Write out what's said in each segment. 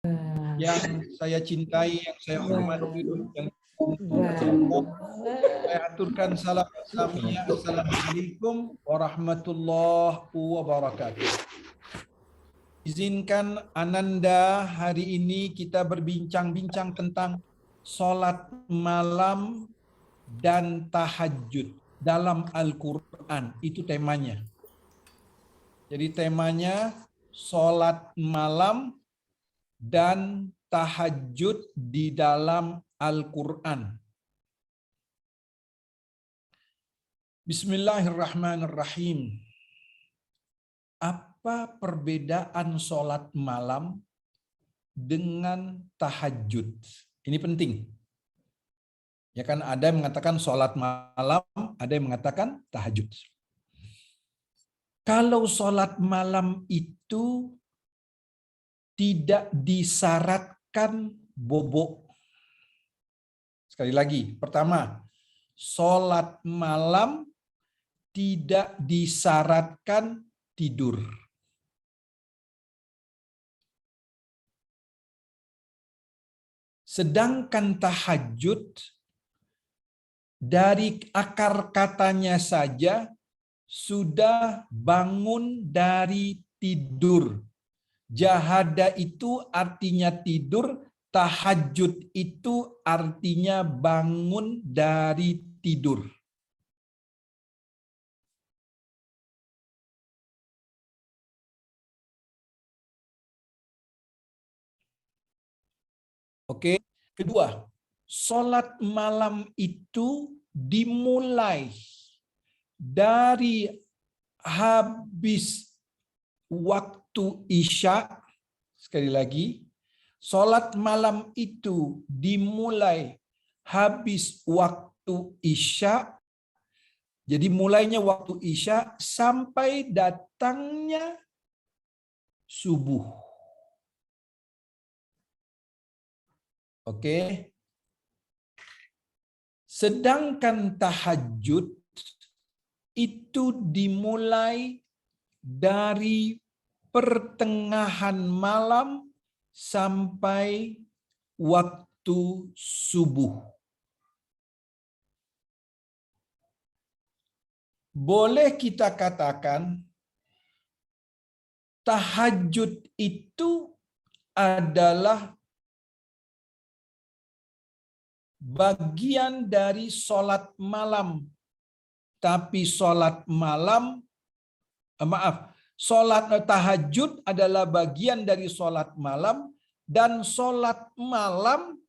yang saya cintai, yang saya hormati, yang saya aturkan salam Islamiyah. Assalamualaikum warahmatullahi wabarakatuh. Izinkan Ananda hari ini kita berbincang-bincang tentang sholat malam dan tahajud dalam Al-Quran. Itu temanya. Jadi temanya sholat malam dan tahajud di dalam Al-Quran. Bismillahirrahmanirrahim. Apa perbedaan sholat malam dengan tahajud? Ini penting. Ya kan, ada yang mengatakan sholat malam, ada yang mengatakan tahajud. Kalau sholat malam itu tidak disyaratkan bobo. Sekali lagi, pertama, sholat malam tidak disyaratkan tidur. Sedangkan tahajud, dari akar katanya saja sudah bangun dari tidur. Jahada itu artinya tidur, tahajud itu artinya bangun dari tidur. Oke, kedua, sholat malam itu dimulai dari habis waktu Isya. Sekali lagi, sholat malam itu dimulai habis waktu Isya. Jadi mulainya waktu Isya sampai datangnya subuh. Oke. Sedangkan tahajud itu dimulai dari pertengahan malam sampai waktu subuh. Boleh kita katakan tahajud itu adalah bagian dari sholat malam. Tapi sholat malam, sholat tahajud adalah bagian dari sholat malam, dan sholat malam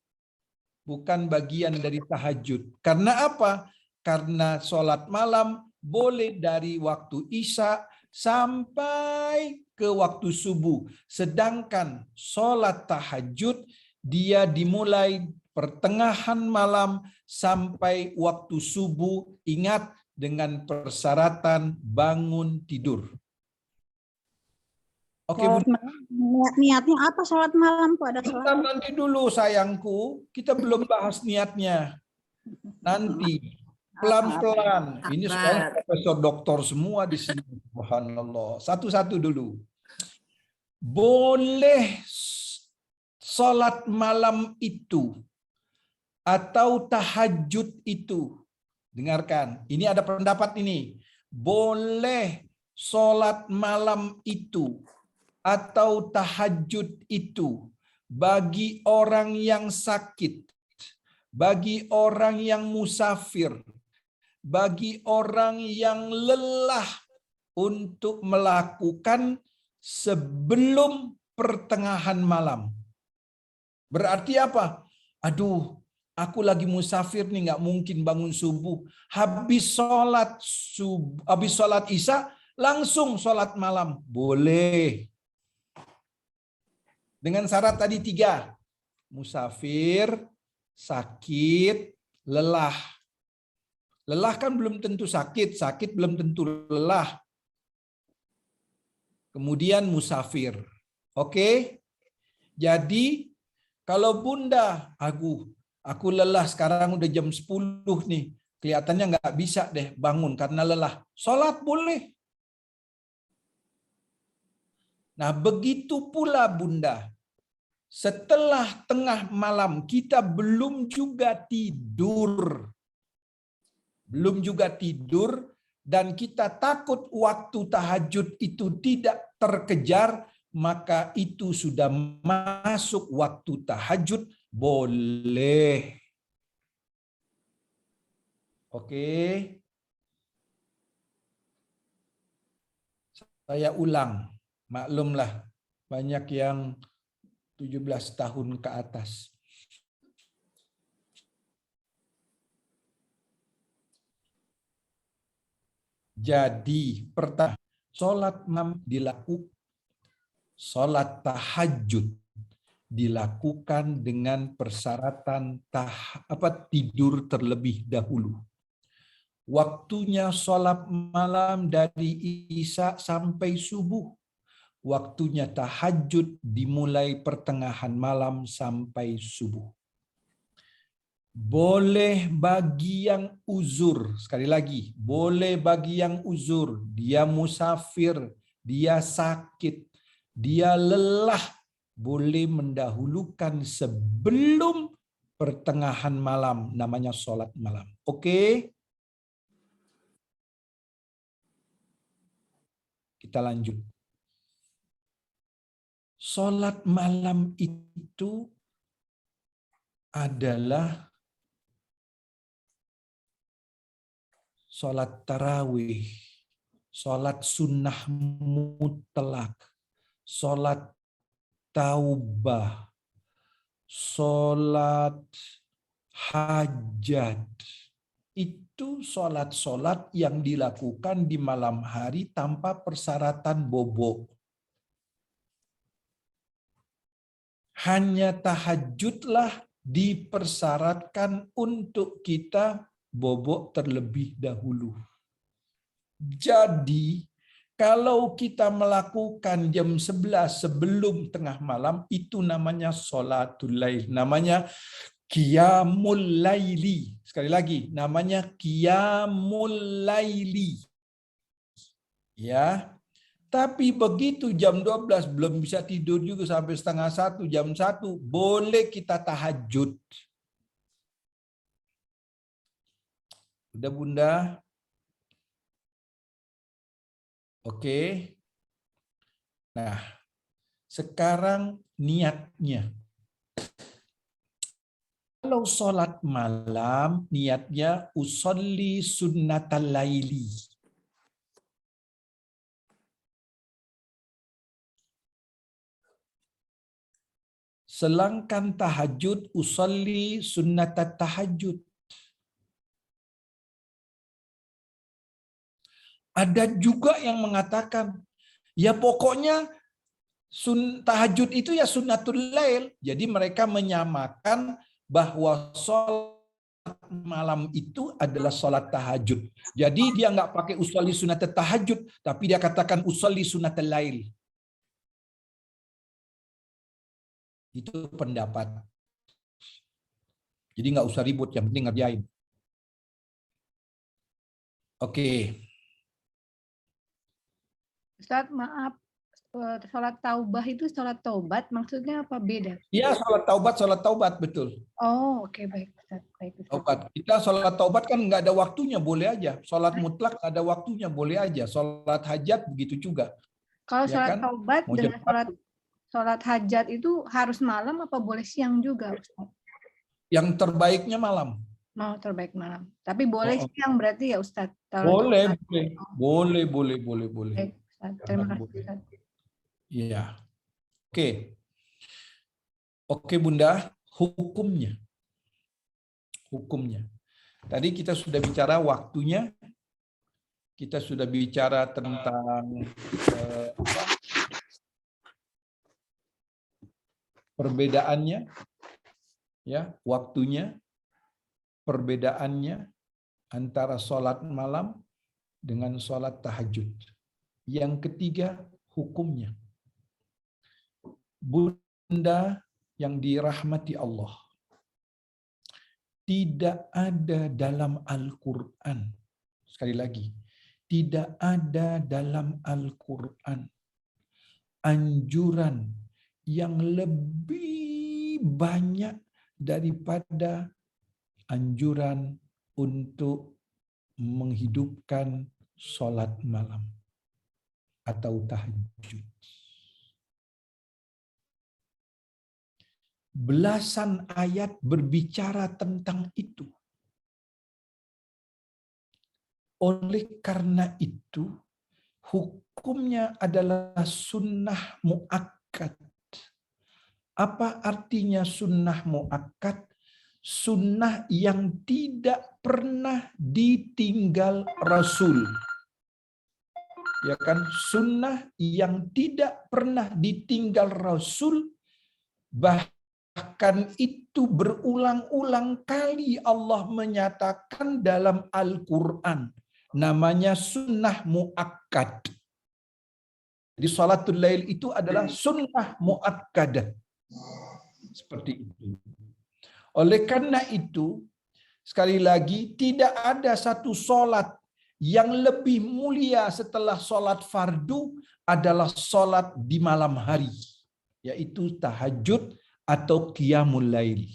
bukan bagian dari tahajud. Karena apa? Karena sholat malam boleh dari waktu Isya sampai ke waktu subuh. Sedangkan sholat tahajud dia dimulai pertengahan malam sampai waktu subuh. Ingat, dengan persyaratan bangun tidur. Oke, Bu. Niatnya apa sholat malam kok ada sholat? Nanti dulu sayangku, kita belum bahas niatnya. Nanti pelan-pelan. Ini sekarang profesor doktor semua di sini. Subhanallah. Satu-satu dulu. Boleh sholat malam itu atau tahajud itu. Dengarkan, ini ada pendapat ini. Boleh sholat malam itu atau tahajud itu bagi orang yang sakit, bagi orang yang musafir, bagi orang yang lelah untuk melakukan sebelum pertengahan malam. Berarti apa? Aduh, aku lagi musafir nih, nggak mungkin bangun subuh. Habis sholat Isya langsung sholat malam. Boleh. Dengan syarat tadi 3. Musafir, sakit, lelah. Lelah kan belum tentu sakit, sakit belum tentu lelah. Kemudian musafir. Oke? Jadi kalau Bunda, aku lelah sekarang udah jam 10 nih. Kelihatannya nggak bisa deh bangun karena lelah. Sholat boleh. Nah, begitu pula Bunda. setelah tengah malam kita belum juga tidur. Belum juga tidur dan kita takut waktu tahajud itu tidak terkejar, maka itu sudah masuk waktu tahajud, boleh. Oke. Saya ulang, maklumlah banyak yang 17 tahun ke atas. Jadi pertama, sholat malam dilakukan, sholat tahajud dilakukan dengan persyaratan tidur terlebih dahulu. Waktunya sholat malam dari Isya sampai subuh. Waktunya tahajud dimulai pertengahan malam sampai subuh. Boleh bagi yang uzur, sekali lagi, boleh bagi yang uzur, dia musafir, dia sakit, dia lelah, boleh mendahulukan sebelum pertengahan malam, namanya sholat malam. Oke? Kita lanjut. Sholat malam itu adalah sholat tarawih, sholat sunnah mutlak, sholat taubah, sholat hajat. Itu sholat-sholat yang dilakukan di malam hari tanpa persyaratan bobo. Hanya tahajudlah dipersyaratkan untuk kita bobok terlebih dahulu. Jadi, kalau kita melakukan jam 11 sebelum tengah malam, itu namanya sholatul lail. Namanya qiyamul laili. Sekali lagi, namanya qiyamul laili. Ya. Tapi begitu jam 12 belum bisa tidur juga sampai setengah 1, jam 1, boleh kita tahajud. Udah Bunda? Oke. Nah, sekarang niatnya. Kalau sholat malam, niatnya usolli sunnatal laili. Selangkan tahajud, usolli sunnatat tahajud. Ada juga yang mengatakan, ya pokoknya tahajud itu ya sunnatul lail. Jadi mereka menyamakan bahwa sholat malam itu adalah sholat tahajud. Jadi dia nggak pakai usolli sunnatat tahajud, tapi dia katakan usolli sunnatul lail. Itu pendapat. Jadi nggak usah ribut, yang penting ngerjain. Oke. Ustaz, maaf. Sholat taubah itu sholat taubat, maksudnya apa beda? Iya, sholat taubat, betul. Oh, oke, baik, Ustaz. Baik, Ustaz. Taubat. Kita sholat taubat kan nggak ada waktunya, boleh aja. Sholat mutlak ada waktunya, boleh aja. Sholat hajat begitu juga. Kalau Ya sholat kan? taubat Mau dengan jam sholat hajat itu harus malam apa boleh siang juga, Ustaz? Yang terbaiknya malam. Mau terbaik malam. Tapi boleh siang berarti ya, Ustaz? Boleh. Baik, Ustaz. Terima kasih, Ustaz. Iya. Oke, Bunda, hukumnya. Tadi kita sudah bicara waktunya, kita sudah bicara tentang perbedaannya, ya, waktunya, perbedaannya antara sholat malam dengan sholat tahajud. Yang ketiga, hukumnya. Bunda yang dirahmati Allah, tidak ada dalam Al-Quran, sekali lagi, tidak ada dalam Al-Quran anjuran yang lebih banyak daripada anjuran untuk menghidupkan sholat malam atau tahajud. Belasan ayat berbicara tentang itu. Oleh karena itu, hukumnya adalah sunnah muakkad. Apa artinya sunnah muakkad? Sunnah yang tidak pernah ditinggal Rasul. Ya kan? Sunnah yang tidak pernah ditinggal Rasul, bahkan itu berulang-ulang kali Allah menyatakan dalam Al-Quran. Namanya sunnah muakkad. Jadi salatul lail itu adalah sunnah muakkadah. Seperti itu. Oleh karena itu, sekali lagi, tidak ada satu solat yang lebih mulia setelah solat fardu adalah solat di malam hari, yaitu tahajud atau qiyamul lail.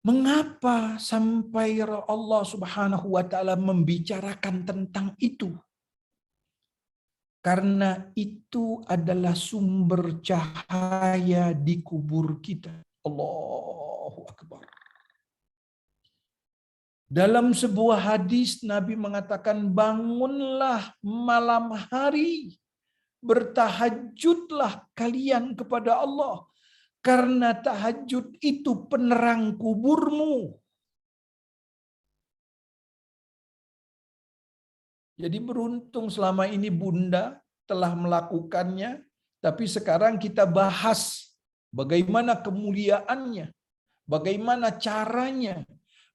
Mengapa sampai Allah Subhanahu wa taala membicarakan tentang itu? Karena itu adalah sumber cahaya di kubur kita. Allahu Akbar. Dalam sebuah hadis Nabi mengatakan, bangunlah malam hari, bertahajudlah kalian kepada Allah. Karena tahajud itu penerang kuburmu. Jadi beruntung selama ini Bunda telah melakukannya, tapi sekarang kita bahas bagaimana kemuliaannya, bagaimana caranya,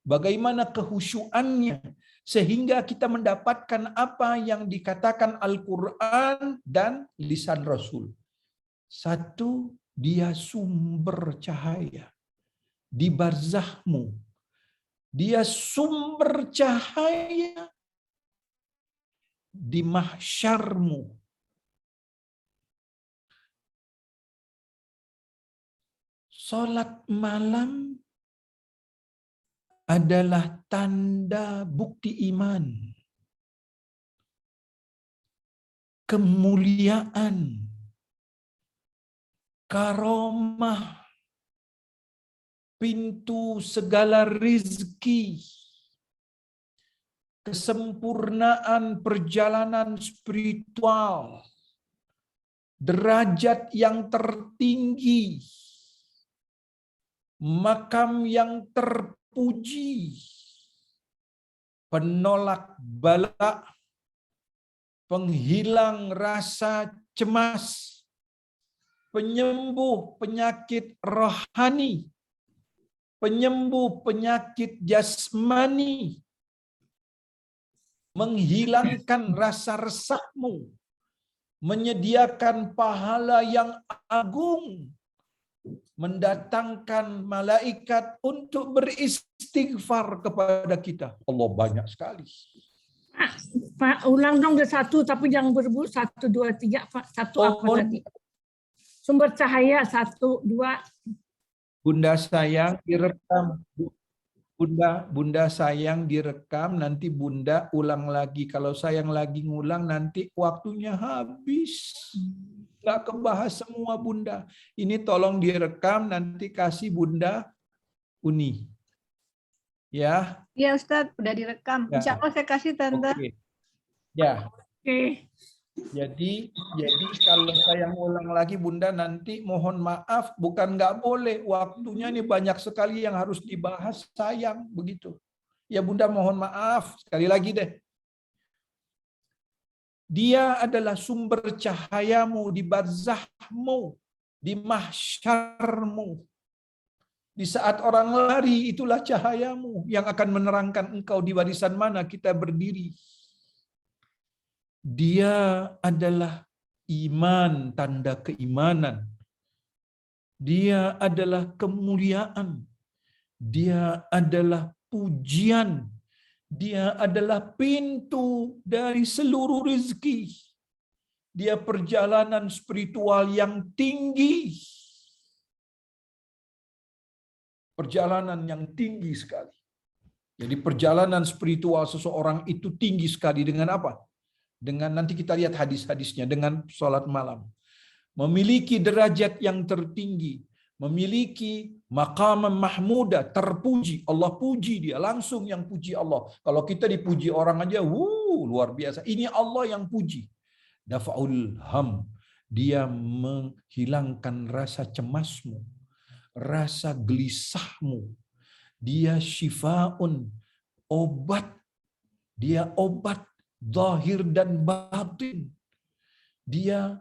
bagaimana kehusyuannya, sehingga kita mendapatkan apa yang dikatakan Al-Quran dan lisan Rasul. Satu, dia sumber cahaya di barzahmu. Dia sumber cahaya di mahsyarmu. Salat malam adalah tanda bukti iman, kemuliaan, karomah, pintu segala rizki, kesempurnaan perjalanan spiritual, derajat yang tertinggi, makam yang terpuji, penolak bala, penghilang rasa cemas, penyembuh penyakit rohani, penyembuh penyakit jasmani, menghilangkan rasa resahmu, menyediakan pahala yang agung, mendatangkan malaikat untuk beristighfar kepada kita. Allah, banyak sekali. Pak, ulang dong udah satu, tapi jangan berebut 1, 2, 3. Pak, satu apa tadi? Sumber cahaya 1, 2. Bunda sayang direkam. Bunda sayang direkam, nanti Bunda ulang lagi. Kalau sayang lagi ngulang, nanti waktunya habis. Nggak kebahas semua Bunda. Ini tolong direkam, nanti kasih Bunda Uni. Ya. Iya Ustadz, udah direkam. Ya. Insya Allah saya kasih Tante. Oke. Ya. Oke. Jadi kalau saya ngulang lagi Bunda, nanti mohon maaf, bukan nggak boleh, waktunya ini banyak sekali yang harus dibahas, sayang begitu. Ya Bunda, mohon maaf sekali lagi deh. Dia adalah sumber cahayamu di barzahmu, di mahsyarmu. Di saat orang lari, itulah cahayamu yang akan menerangkan engkau di barisan mana kita berdiri. Dia adalah iman, tanda keimanan. Dia adalah kemuliaan. Dia adalah pujian. Dia adalah pintu dari seluruh rezeki. dia perjalanan spiritual yang tinggi. Perjalanan yang tinggi sekali. Jadi perjalanan spiritual seseorang itu tinggi sekali dengan apa? Dengan nanti kita lihat hadis-hadisnya, dengan sholat malam. Memiliki derajat yang tertinggi, memiliki maqam mahmuda, terpuji. Allah puji dia, langsung yang puji Allah. Kalau kita dipuji orang aja, luar biasa. Ini Allah yang puji. Dafa'ul ham, dia menghilangkan rasa cemasmu, rasa gelisahmu. Dia syifaun, obat. Dia obat zahir dan batin. Dia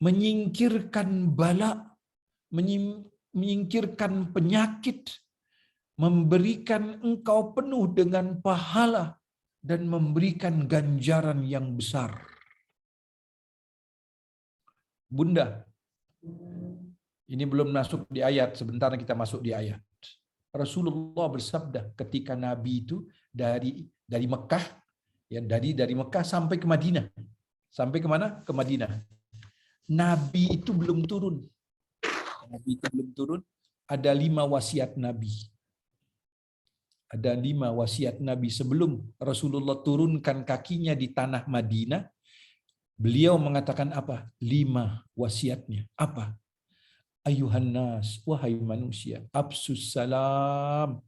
menyingkirkan bala, menyingkirkan penyakit, memberikan engkau penuh dengan pahala, dan memberikan ganjaran yang besar. Bunda, ini belum masuk di ayat, sebentar kita masuk di ayat. Rasulullah bersabda ketika Nabi itu dari Mekah, ya dari Mekah sampai ke Madinah. Sampai ke mana? Ke Madinah. Nabi itu belum turun. Nabi itu belum turun. Ada 5 wasiat Nabi. Ada 5 wasiat Nabi sebelum Rasulullah turunkan kakinya di tanah Madinah. Beliau mengatakan apa? 5 wasiatnya. Apa? Ayuhan nas, wahai manusia, absus salam,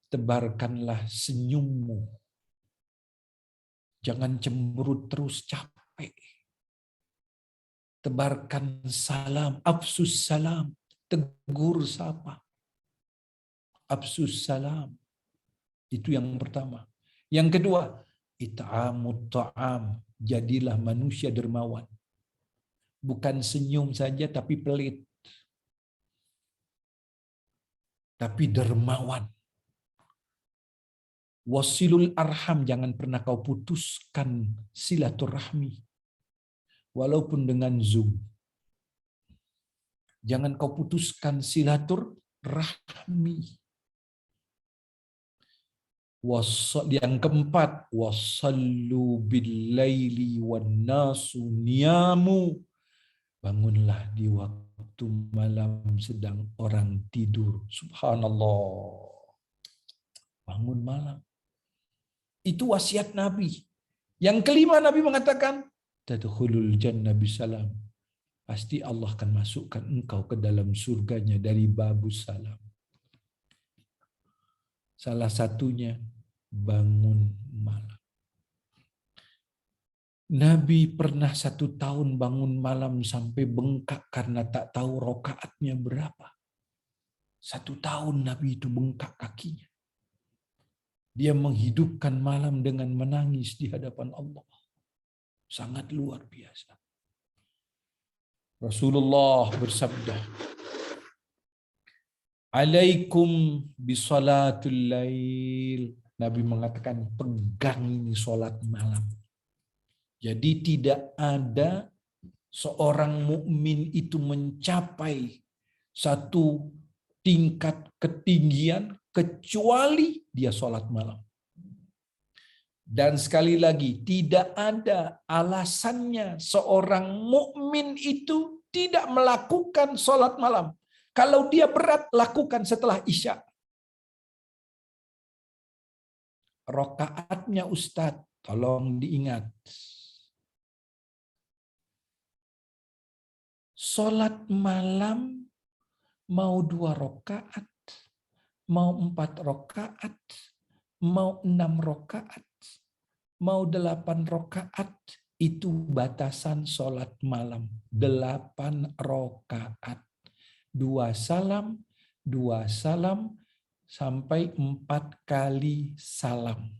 tebarkanlah senyummu. Jangan cemberut terus, capek. Tebarkan salam, absus salam, tegur sapa. Absus salam. Itu yang pertama. Yang kedua, it'amut ta'am, jadilah manusia dermawan. Bukan senyum saja tapi pelit. Tapi dermawan. Wasilul arham, jangan pernah kau putuskan silaturahmi. Walaupun dengan Zoom. Jangan kau putuskan silaturahmi. Yang keempat, wasallu billaili wan nasu niyamu. Bangunlah di waktu malam sedang orang tidur. Subhanallah. Bangun malam. Itu wasiat Nabi. Yang kelima Nabi mengatakan, tadkhulul jannah bisalam. Pasti Allah akan masukkan engkau ke dalam surganya dari babus salam. Salah satunya bangun malam. Nabi pernah 1 tahun bangun malam sampai bengkak karena tak tahu rokaatnya berapa. 1 tahun Nabi itu bengkak kakinya. Dia menghidupkan malam dengan menangis di hadapan Allah. Sangat luar biasa. Rasulullah bersabda, alaikum bisalatul lail. Nabi mengatakan, pegang ini salat malam. Jadi tidak ada seorang mukmin itu mencapai satu tingkat ketinggian kecuali dia salat malam. Dan sekali lagi, tidak ada alasannya seorang mukmin itu tidak melakukan salat malam. Kalau dia berat, lakukan setelah Isya. Rokaatnya Ustadz, tolong diingat. Salat malam mau 2 rakaat, mau 4 rakaat, mau 6 rakaat, mau 8 rakaat, itu batasan salat malam. 8 rakaat. 2 salam, 2 salam, sampai 4 kali salam.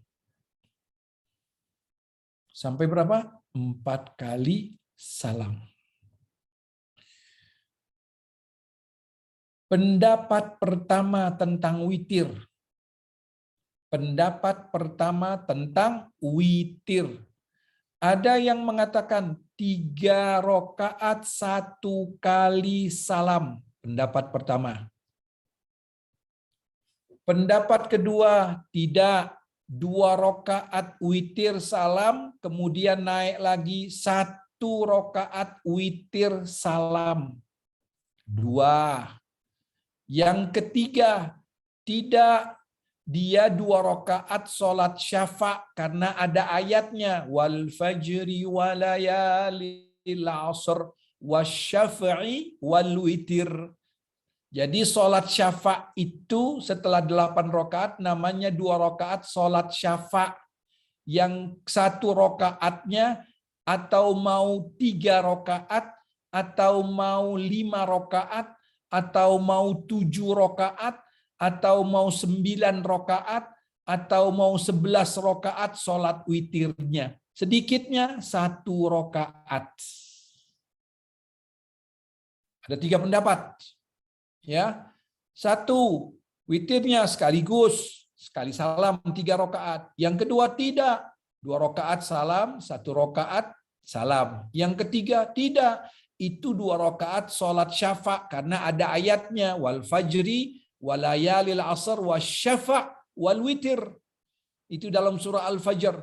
Sampai berapa? 4 kali salam. Pendapat pertama tentang witir. Pendapat pertama tentang witir. Ada yang mengatakan 3 rakaat 1 kali salam. Pendapat pertama. Pendapat kedua, tidak. 2 rakaat witir salam, kemudian naik lagi 1 rakaat witir salam. 2. Yang ketiga, tidak, dia 2 rakaat sholat syafa karena ada ayatnya wal fajri walayalil asr wasyafa'i wal witir. Jadi sholat syafa itu setelah 8 rakaat namanya 2 rakaat sholat syafa. Yang 1 rakaatnya atau mau 3 rakaat atau mau 5 rakaat atau mau 7 rakaat atau mau 9 rakaat atau mau 11 rakaat sholat witirnya. Sedikitnya 1 rakaat. Ada 3 pendapat. Ya, 1 witirnya sekaligus, sekali salam 3 rakaat. Yang kedua tidak, 2 rakaat salam, 1 rakaat salam. Yang ketiga tidak, itu 2 rakaat sholat syafa karena ada ayatnya wal fajri walayalil asr wasyafa wal witir. Itu dalam surah Al-Fajr.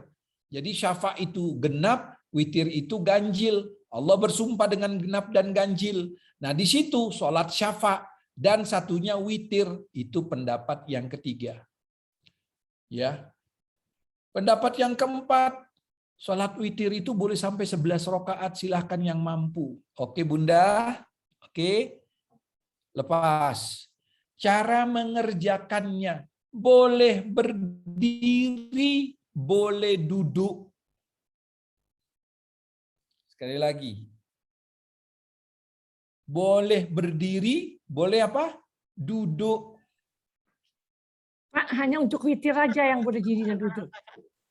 Jadi syafa itu genap, witir itu ganjil. Allah bersumpah dengan genap dan ganjil. Nah, di situ sholat syafa dan satunya witir, itu pendapat yang ketiga. Ya. Pendapat yang keempat, sholat witir itu boleh sampai 11 rakaat, silahkan yang mampu. Oke Bunda? Oke. Lepas. Cara mengerjakannya, boleh berdiri, boleh duduk. Sekali lagi. Boleh berdiri, boleh apa? Duduk. Pak, hanya untuk witir aja yang boleh diri dan duduk.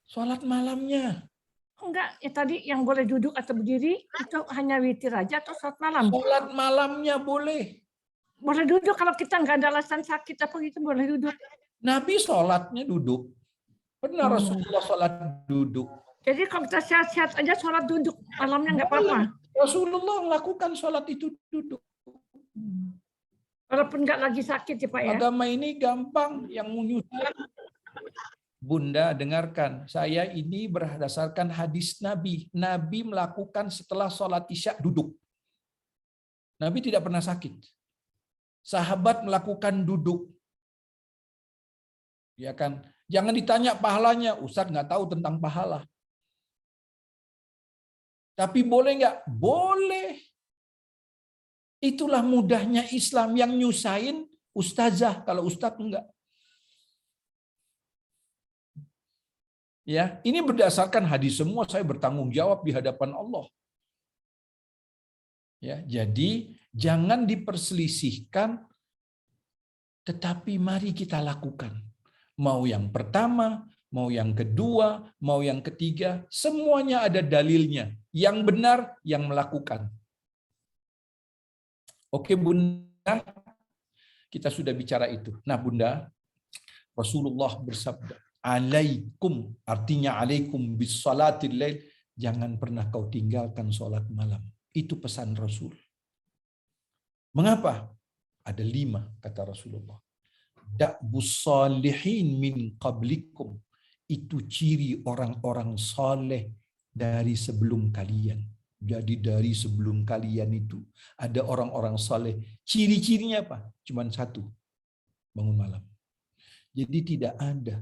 Sholat malamnya. Enggak, ya tadi yang boleh duduk atau berdiri itu hanya witir aja atau sholat malam? Sholat malamnya boleh. Boleh duduk kalau kita nggak ada alasan sakit apa gitu boleh duduk. Nabi sholatnya duduk. Pernah Rasulullah sholat duduk. Jadi kalau kita sehat-sehat aja sholat duduk, malamnya nggak apa-apa. Rasulullah melakukan sholat itu duduk. Walaupun nggak lagi sakit ya Pak ya. Agama ini gampang, yang menyusun. Bunda dengarkan, saya ini berdasarkan hadis Nabi. Nabi melakukan setelah sholat isya duduk. Nabi tidak pernah sakit. Sahabat melakukan duduk. Ya kan? Jangan ditanya pahalanya, Ustaz nggak tahu tentang pahala. Tapi boleh nggak? Boleh. Itulah mudahnya Islam, yang nyusahin ustazah, kalau ustadz enggak. Ya, ini berdasarkan hadis semua, saya bertanggung jawab di hadapan Allah. Ya, jadi jangan diperselisihkan, tetapi mari kita lakukan. Mau yang pertama, mau yang kedua, mau yang ketiga, semuanya ada dalilnya. Yang benar, yang melakukan. Oke Bunda, kita sudah bicara itu. Nah Bunda, Rasulullah bersabda, alaikum, artinya alaikum bis salatil lail, jangan pernah kau tinggalkan sholat malam. Itu pesan Rasul. Mengapa? Ada 5 kata Rasulullah. Da'bus salihin min qablikum. Itu ciri orang-orang saleh dari sebelum kalian. Jadi dari sebelum kalian itu ada orang-orang saleh. Ciri-cirinya apa? Cuman 1. Bangun malam. Jadi tidak ada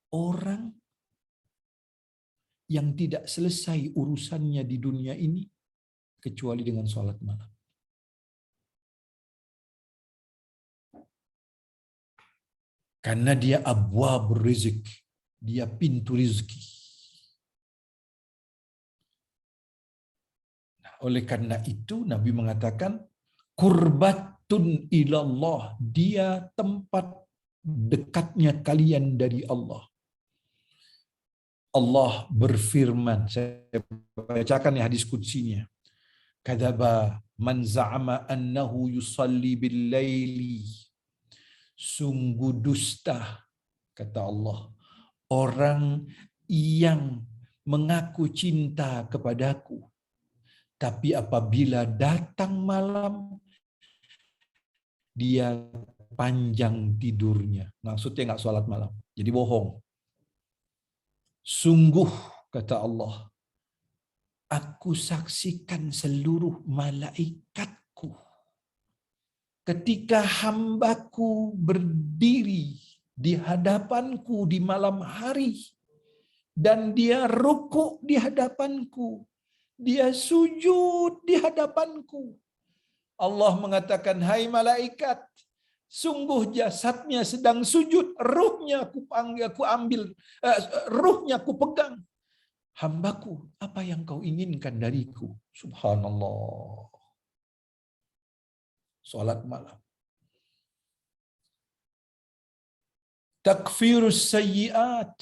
orang yang tidak selesai urusannya di dunia ini kecuali dengan sholat malam. Karena dia abwabur rizq, dia pintu rizki. Nah, oleh karena itu Nabi mengatakan qurbatun ilallah, dia tempat dekatnya kalian dari Allah. Allah berfirman, saya bacakan ya hadis qudsinya. Kadzaba man za'ama annahu yusalli bil laili. Sungguh dusta, kata Allah, orang yang mengaku cinta kepadaku, tapi apabila datang malam, dia panjang tidurnya. Maksudnya nggak sholat malam. Jadi bohong. Sungguh, kata Allah, aku saksikan seluruh malaikatku ketika hambaku berdiri di hadapanku di malam hari, dan dia rukuk di hadapanku, dia sujud di hadapanku. Allah mengatakan, hai malaikat, sungguh jasadnya sedang sujud, ruhnya aku ambil, ruhnya aku pegang. Hambaku, apa yang kau inginkan dariku? Subhanallah. Salat malam. Takfirus sayyiat,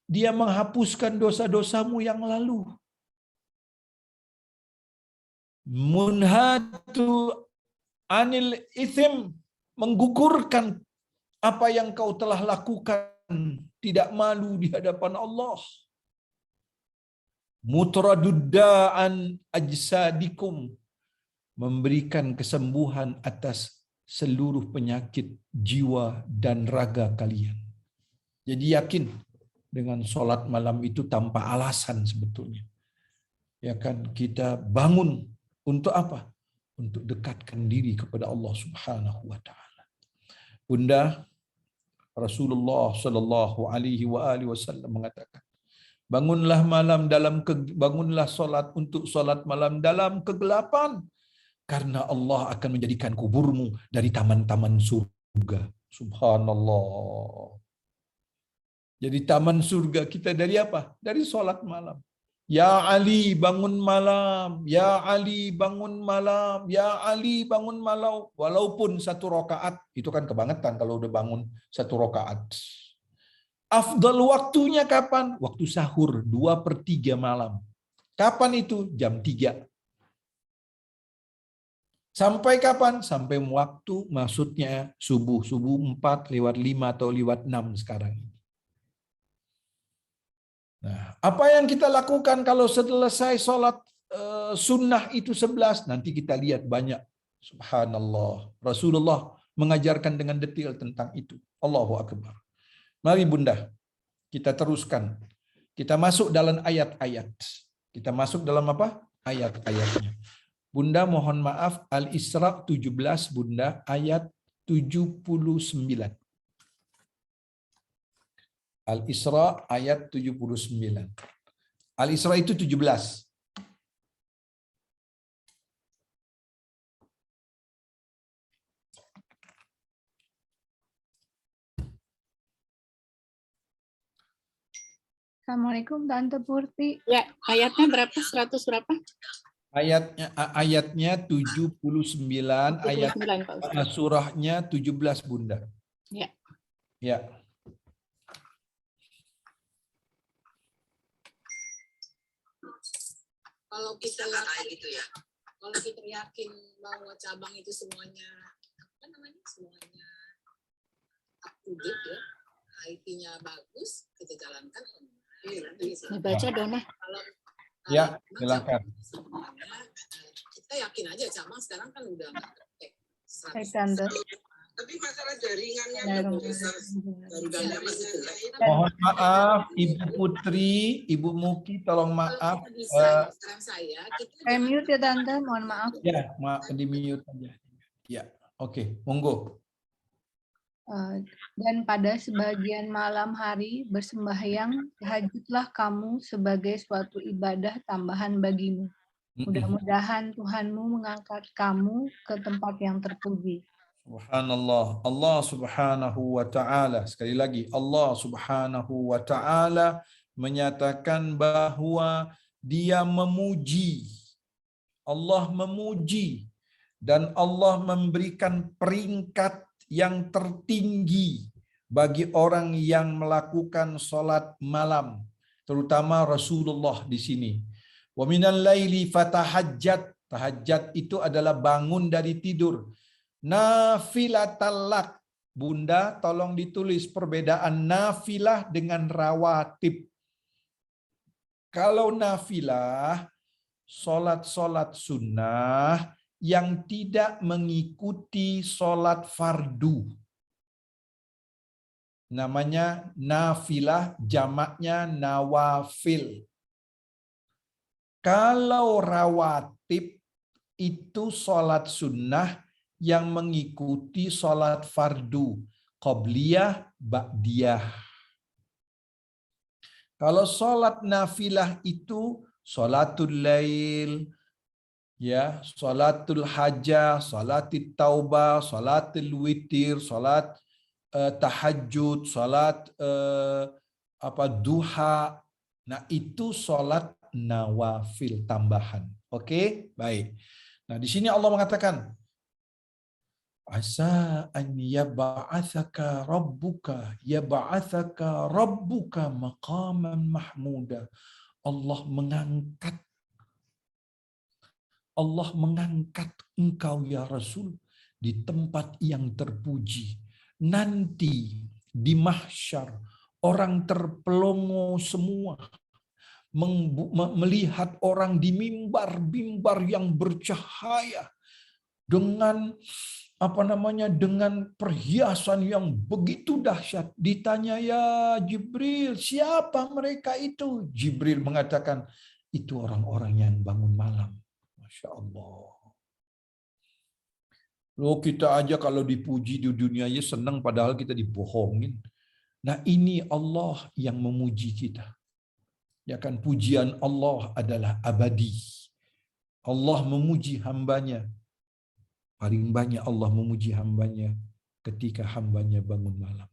dia menghapuskan dosa-dosamu yang lalu. Munhatu anil ithim, menggugurkan apa yang kau telah lakukan, tidak malu di hadapan Allah. Mutraduddaan ajsadikum, memberikan kesembuhan atas seluruh penyakit jiwa dan raga kalian. Jadi yakin dengan sholat malam itu tanpa alasan sebetulnya. Ya kan, kita bangun untuk apa? Untuk dekatkan diri kepada Allah Subhanahu wa taala. Bunda, Rasulullah sallallahu alaihi wasallam mengatakan, bangunlah malam bangunlah solat untuk solat malam dalam kegelapan, karena Allah akan menjadikan kuburmu dari taman-taman surga. Subhanallah. Jadi taman surga kita dari apa? Dari solat malam. Ya Ali bangun malam, Ya Ali bangun malam, Ya Ali bangun malam. Walaupun satu rakaat, itu kan kebangetan kalau udah bangun satu rakaat. Afdal waktunya kapan? Waktu sahur, 2/3 malam. Kapan itu? Jam 3. Sampai kapan? Sampai waktu maksudnya subuh. Subuh 4:05 atau 5:06 sekarang. Nah, apa yang kita lakukan kalau selesai sholat sunnah itu 11? Nanti kita lihat banyak. Subhanallah. Rasulullah mengajarkan dengan detail tentang itu. Allahu Akbar. Mari Bunda, kita teruskan. Kita masuk dalam ayat-ayat. Kita masuk dalam apa? Ayat-ayatnya. Bunda mohon maaf, Al-Isra 17, Bunda, ayat 79. Al-Isra ayat 79. Al-Isra itu 17. Assalamualaikum Tante Purti. Ya, ayatnya berapa? 100 berapa? Ayatnya 79, ayat 79, Pak Ustaz. surahnya 17, Bunda. Ya. Ya. Kalau kita yakin gitu ya, kalau kita yakin bahwa cabang itu semuanya apa namanya, semuanya up to date ya, IT-nya bagus, kita jalankan online. Baca Dona. Kalau Ya, silakan. semuanya, kita yakin aja cabang sekarang kan udah nggak terpakai. Hai Tante. Tapi masalah jaringannya Bismillahirrahmanirrahim. masih jelek. Mohon maaf, Ibu Putri, Ibu Muki, tolong maaf. Sekarang saya, kita Saya mute ya Tante, mohon maaf. Ya, maaf di mute aja. Ya, oke, monggo. Dan pada sebagian malam hari bersembahyang, tahajudlah kamu sebagai suatu ibadah tambahan bagimu. Mudah-mudahan Tuhanmu mengangkat kamu ke tempat yang terpuji. Subhanallah. Allah Subhanahu wa taala, sekali lagi Allah Subhanahu wa taala menyatakan bahwa Dia memuji. Allah memuji dan Allah memberikan peringkat yang tertinggi bagi orang yang melakukan salat malam, terutama Rasulullah di sini. Wa minal laili fatahajjat. Tahajjat itu adalah bangun dari tidur. Nafilatallak. Bunda, tolong ditulis perbedaan nafilah dengan rawatib. Kalau nafilah, solat-solat sunnah yang tidak mengikuti solat fardu. Namanya nafilah, jamaknya nawafil. Kalau rawatib itu sholat sunnah yang mengikuti sholat fardu, qobliyah, ba'diyah. Kalau sholat nafilah itu sholatul lail, ya, sholatul hajah, sholatul taubah, sholatul witir, sholat tahajud, sholat duha. Nah, itu sholat nawafil tambahan. Oke, baik. Nah, di sini Allah mengatakan, asa an yab'atsaka rabbuka maqaman mahmuda. Allah mengangkat engkau ya Rasul di tempat yang terpuji. Nanti di mahsyar orang terpelongo semua melihat orang di mimbar-mimbar yang bercahaya dengan dengan perhiasan yang begitu dahsyat. Ditanya, ya Jibril, siapa mereka itu? Jibril mengatakan, itu orang-orang yang bangun malam. Masya Allah. Loh, kita aja kalau dipuji di dunia ya senang, padahal kita dibohongin. Nah, ini Allah yang memuji kita. Ya kan, pujian Allah adalah abadi. Allah memuji hambanya. Paling banyak Allah memuji hambanya ketika hambanya bangun malam.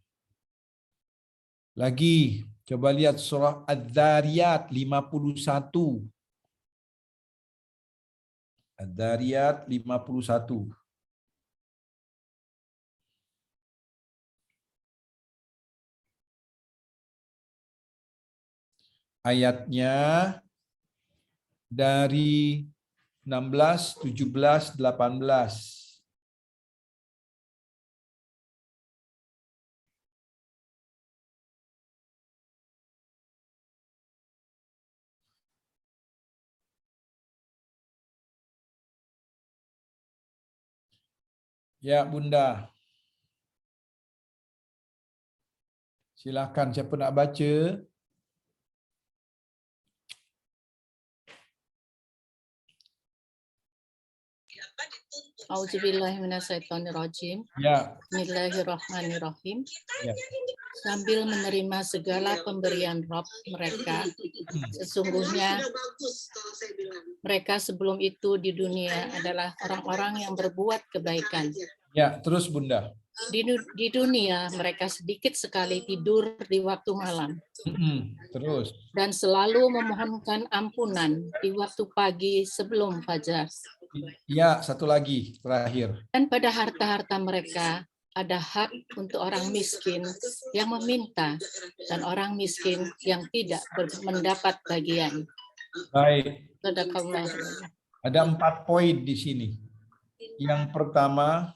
Lagi, coba lihat surah Adz-Dzariyat 51. Adz-Dzariyat 51. Ayatnya dari 16, 17, 18. Ya, Bunda. Silakan, siapa nak baca? Auzubillahiminasyaitonirrajim. Ya. Bismillahirrahmanirrahim. Ya. Sambil menerima segala pemberian Rabb mereka, sesungguhnya mereka sebelum itu di dunia adalah orang-orang yang berbuat kebaikan. Ya, terus Bunda. Di dunia mereka sedikit sekali tidur di waktu malam. Terus. Dan selalu memohonkan ampunan di waktu pagi sebelum fajar. Ya, satu lagi terakhir. Dan pada harta-harta mereka ada hak untuk orang miskin yang meminta dan orang miskin yang tidak mendapat bagian. Baik. Sadaqallah. Ada 4 poin di sini. Yang pertama,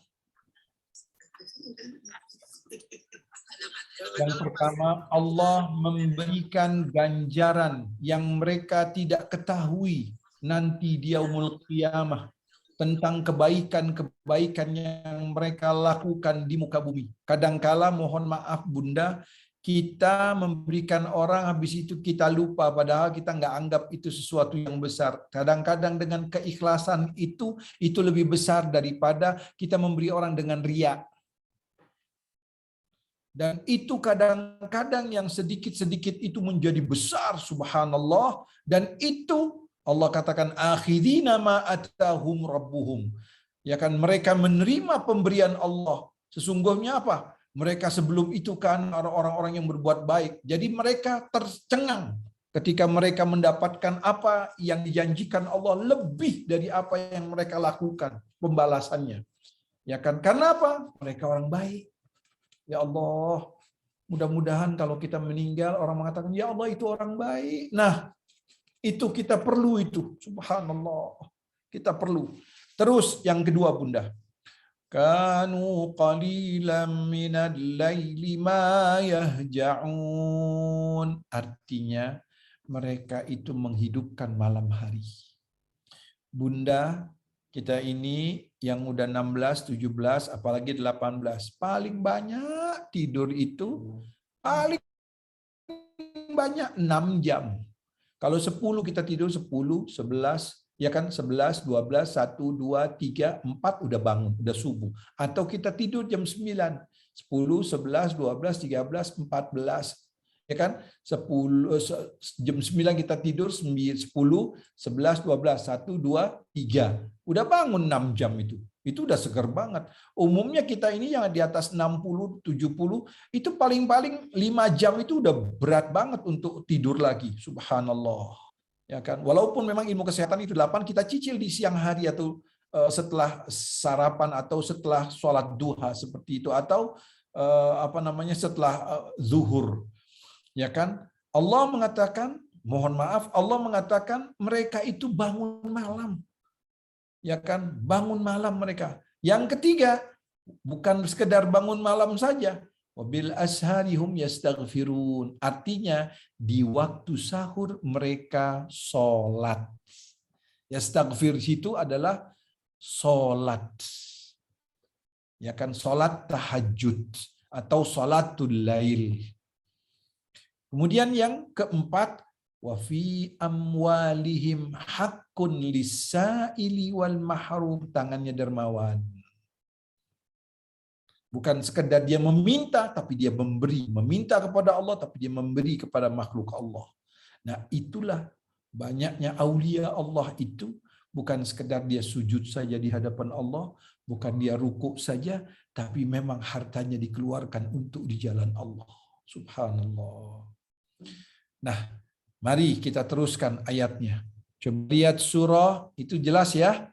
Allah memberikan ganjaran yang mereka tidak ketahui nanti di yaumul qiyamah tentang kebaikan-kebaikan yang mereka lakukan di muka bumi. Kadangkala, mohon maaf Bunda, kita memberikan orang habis itu kita lupa, padahal kita nggak anggap itu sesuatu yang besar. Kadang-kadang dengan keikhlasan itu lebih besar daripada kita memberi orang dengan riya. Dan itu kadang-kadang yang sedikit-sedikit itu menjadi besar, subhanallah. Dan itu Allah katakan akhidina ma atahum rabbuhum. Ya kan, mereka menerima pemberian Allah. Sesungguhnya apa? Mereka sebelum itu kan orang-orang yang berbuat baik. Jadi mereka tercengang ketika mereka mendapatkan apa yang dijanjikan Allah lebih dari apa yang mereka lakukan pembalasannya. Ya kan? Karena apa? Mereka orang baik. Ya Allah, mudah-mudahan kalau kita meninggal orang mengatakan, ya Allah itu orang baik. Nah, itu kita perlu itu. Subhanallah. Kita perlu. Terus yang kedua Bunda. Kanu qalilan minal laili ma yahja'un. Artinya mereka itu menghidupkan malam hari. Bunda, Kita ini yang udah 16, 17, apalagi 18. Paling banyak tidur itu, paling banyak 6 jam. Kalau 10 kita tidur 10, 11, ya kan 11, 12, 1, 2, 3, 4 udah bangun, udah subuh. Atau kita tidur jam 9, 10, 11, 12, 13, 14. Ya kan? 10 jam 9 kita tidur 10, 11, 12, 1, 2, 3. Udah bangun 6 jam itu. Itu udah seger banget. Umumnya kita ini yang di atas 60, 70 itu paling-paling 5 jam itu udah berat banget untuk tidur lagi. Subhanallah. Ya kan? Walaupun memang ilmu kesehatan itu 8, kita cicil di siang hari atau setelah sarapan atau setelah sholat duha seperti itu, atau setelah zuhur. Ya kan? Allah mengatakan, mohon maaf, Allah mengatakan mereka itu bangun malam. Ya kan? Bangun malam mereka. Yang ketiga, bukan sekedar bangun malam saja. Wabil asharihum yastaghfirun. Artinya di waktu sahur mereka sholat. Yastaghfir itu adalah sholat. Ya kan? Sholat tahajud atau sholatul lail. Kemudian yang keempat, wa fi amwalihim haqqun lis-sa'ili wal mahrum, tangannya dermawan. Bukan sekedar dia meminta, tapi dia memberi. Meminta kepada Allah, tapi dia memberi kepada makhluk Allah. Nah, itulah banyaknya aulia Allah itu, bukan sekedar dia sujud saja di hadapan Allah, bukan dia rukuk saja, tapi memang hartanya dikeluarkan untuk di jalan Allah. Subhanallah. Nah, mari kita teruskan ayatnya. Coba lihat surah, itu jelas ya.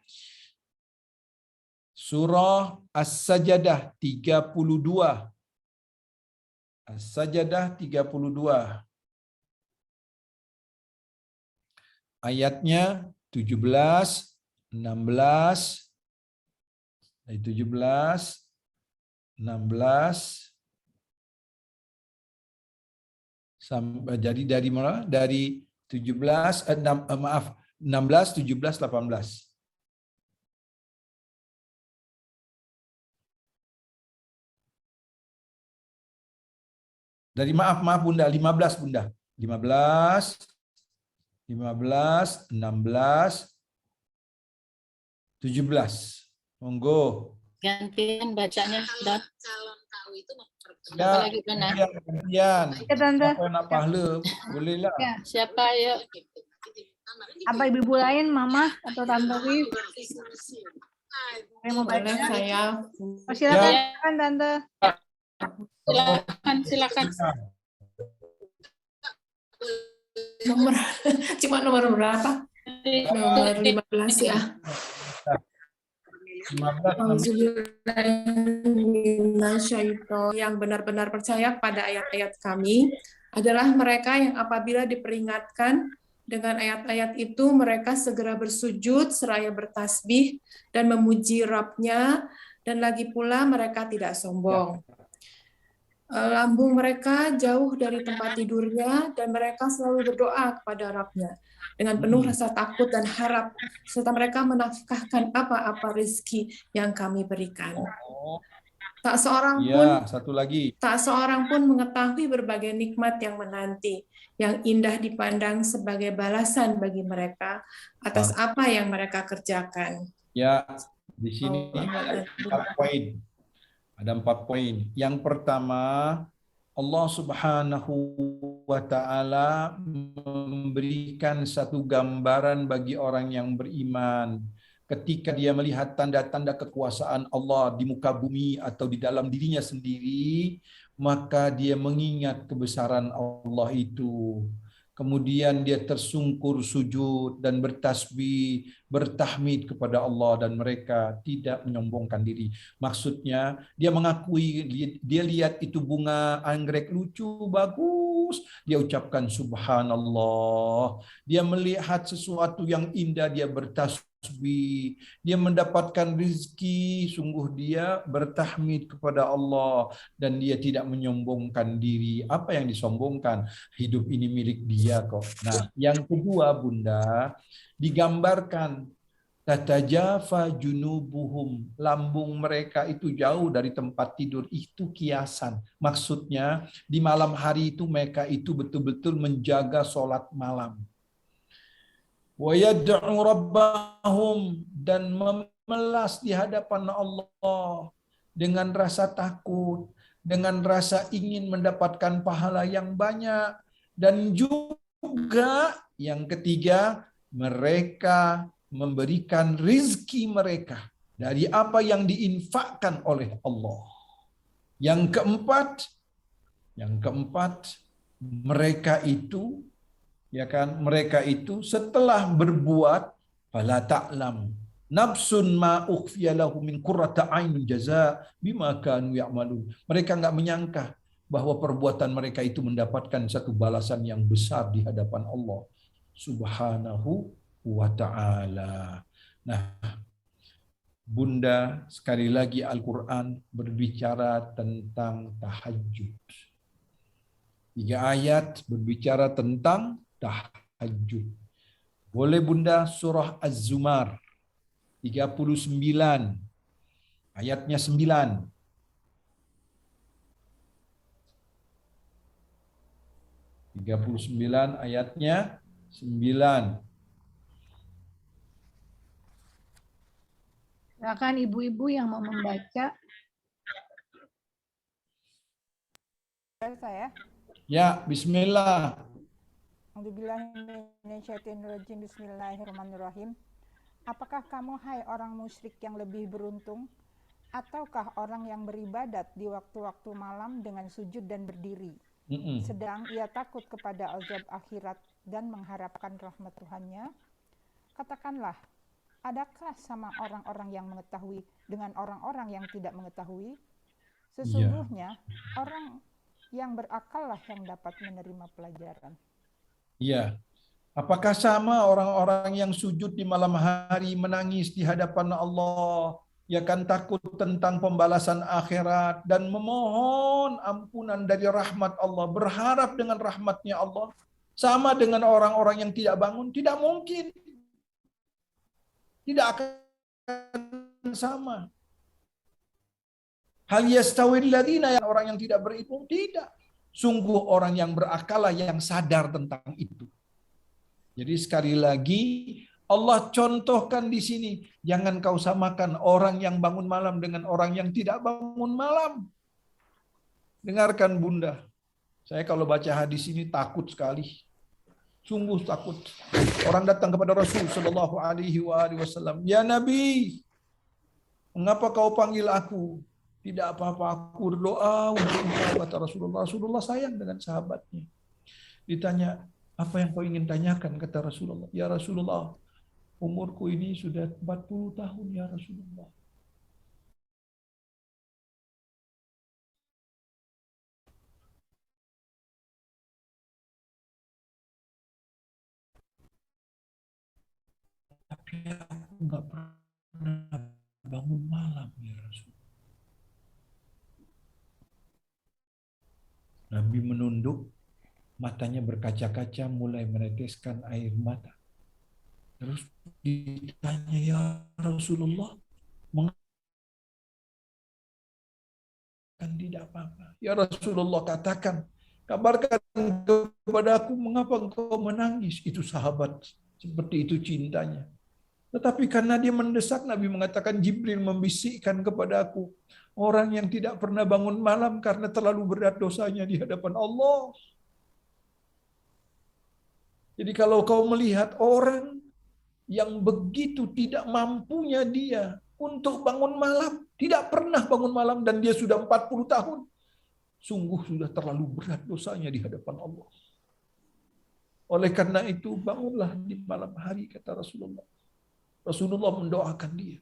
Surah As-Sajdah 32. As-Sajdah 32. Ayatnya 17, 16, 17, 16, jadi dari mana? Dari 16, 17, 18. Dari maaf Bunda, 15 Bunda. 15, 16, 17. Monggo. Gantian bacanya, Dot. Calon KW itu memperkenalkan. Siapa lagi, Dona? Gantian. Ya, Tante. Siapa yang nak pahala? Boleh lah. Ya. Siapa yuk? Apa ibu-ibu lain, Mama atau Tante Wi? Yang mau Boleh baca? saya Oh, silakan, Tante. Silakan. nomor cuma nomor berapa? Nomor 15 ya. 15. Yang benar-benar percaya pada ayat-ayat kami adalah mereka yang apabila diperingatkan dengan ayat-ayat itu mereka segera bersujud seraya bertasbih dan memuji Rabb-nya, dan lagi pula mereka tidak sombong. Lambung mereka jauh dari tempat tidurnya dan mereka selalu berdoa kepada Rabb-nya dengan penuh rasa takut dan harap, serta mereka menafkahkan apa-apa rezeki yang kami berikan. Tak seorang pun Satu lagi. Tak seorang pun mengetahui berbagai nikmat yang menanti, yang indah dipandang sebagai balasan bagi mereka atas apa yang mereka kerjakan. Ya, di sini ada 4 poin. Ada 4 poin. Yang pertama, Allah Subhanahu wa Ta'ala memberikan satu gambaran bagi orang yang beriman. Ketika dia melihat tanda-tanda kekuasaan Allah di muka bumi atau di dalam dirinya sendiri, maka dia mengingat kebesaran Allah itu. Kemudian dia tersungkur sujud dan bertasbih, bertahmid kepada Allah, dan mereka tidak menyombongkan diri. Maksudnya dia mengakui, dia lihat itu bunga anggrek lucu, bagus, dia ucapkan subhanallah. Dia melihat sesuatu yang indah, dia bertasbih. Dia mendapatkan rezeki, sungguh dia bertahmid kepada Allah, dan dia tidak menyombongkan diri. Apa yang disombongkan? Hidup ini milik dia kok. Nah, yang kedua Bunda, digambarkan Tatajafa junubuhum, lambung mereka itu jauh dari tempat tidur. Itu kiasan. Maksudnya di malam hari itu mereka itu betul-betul menjaga sholat malam. Wa yad'u rabbahum, dan memelas di hadapan Allah dengan rasa takut, dengan rasa ingin mendapatkan pahala yang banyak, dan juga yang ketiga, mereka memberikan rizki mereka dari apa yang diinfakkan oleh Allah. Yang keempat, mereka itu, ya kan, mereka itu setelah berbuat, fala ta'lam nafsun ma ukhfiya lahum min qurrati a'yun jazaa bima kanu ya'malun. Mereka enggak menyangka bahwa perbuatan mereka itu mendapatkan satu balasan yang besar di hadapan Allah Subhanahu wa ta'ala. Nah, Bunda, sekali lagi Al-Quran berbicara tentang tahajud. 3 ayat berbicara tentang tahajud. Boleh Bunda, surah Az-Zumar 39 ayatnya 9. Ayatnya 9. Silakan ibu-ibu yang mau membaca. Saya. Ya, bismillah. Bismillahirrahmanirrahim. Apakah kamu, hai orang musyrik yang lebih beruntung, ataukah orang yang beribadat di waktu-waktu malam dengan sujud dan berdiri, sedang ia takut kepada azab akhirat dan mengharapkan rahmat Tuhannya? Katakanlah, adakah sama orang-orang yang mengetahui dengan orang-orang yang tidak mengetahui? Sesungguhnya orang yang berakallah yang dapat menerima pelajaran. Iya. Apakah sama orang-orang yang sujud di malam hari, menangis di hadapan Allah, ya kan, takut tentang pembalasan akhirat dan memohon ampunan dari rahmat Allah, berharap dengan rahmatnya Allah, sama dengan orang-orang yang tidak bangun? Tidak mungkin. Tidak akan sama. Hal yastawil ladzina, yang orang yang tidak berilmu? Tidak. Sungguh orang yang berakal yang sadar tentang itu. Jadi sekali lagi Allah contohkan di sini, jangan kau samakan orang yang bangun malam dengan orang yang tidak bangun malam. Dengarkan Bunda, saya kalau baca hadis ini takut sekali. Sungguh takut. Orang datang kepada Rasul sallallahu alaihi wasallam, "Ya Nabi, mengapa kau panggil aku?" "Tidak apa-apa, aku berdoa untuk engkau," kata Rasulullah. Rasulullah sayang dengan sahabatnya. Ditanya, "Apa yang kau ingin tanyakan?" kata Rasulullah. "Ya Rasulullah, umurku ini sudah 40 tahun ya Rasulullah. Tapi aku nggak pernah bangun malam ya Rasulullah." Nabi menunduk, matanya berkaca-kaca, mulai meneteskan air mata. Terus ditanya, "Ya Rasulullah, mengapa?" "Tidak apa-apa." "Ya Rasulullah, katakan, kabarkan kepada aku mengapa engkau menangis." Itu sahabat, seperti itu cintanya. Tetapi karena dia mendesak, Nabi mengatakan, "Jibril membisikkan kepada aku, orang yang tidak pernah bangun malam karena terlalu berat dosanya di hadapan Allah." Jadi kalau kau melihat orang yang begitu tidak mampunya dia untuk bangun malam, tidak pernah bangun malam, dan dia sudah 40 tahun, sungguh sudah terlalu berat dosanya di hadapan Allah. Oleh karena itu, bangunlah di malam hari, kata Rasulullah. Rasulullah mendoakan dia.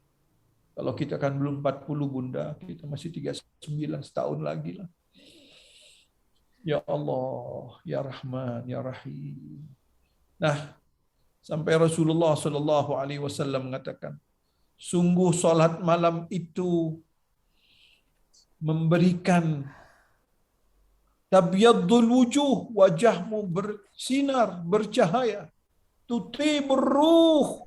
Kalau kita kan belum 40 Bunda, kita masih 39, setahun lagi lah. Ya Allah, Ya Rahman, Ya Rahim. Nah, sampai Rasulullah Shallallahu Alaihi Wasallam mengatakan, sungguh salat malam itu memberikan tabyadul wujuh, wajahmu bersinar, bercahaya, tutibur ruh,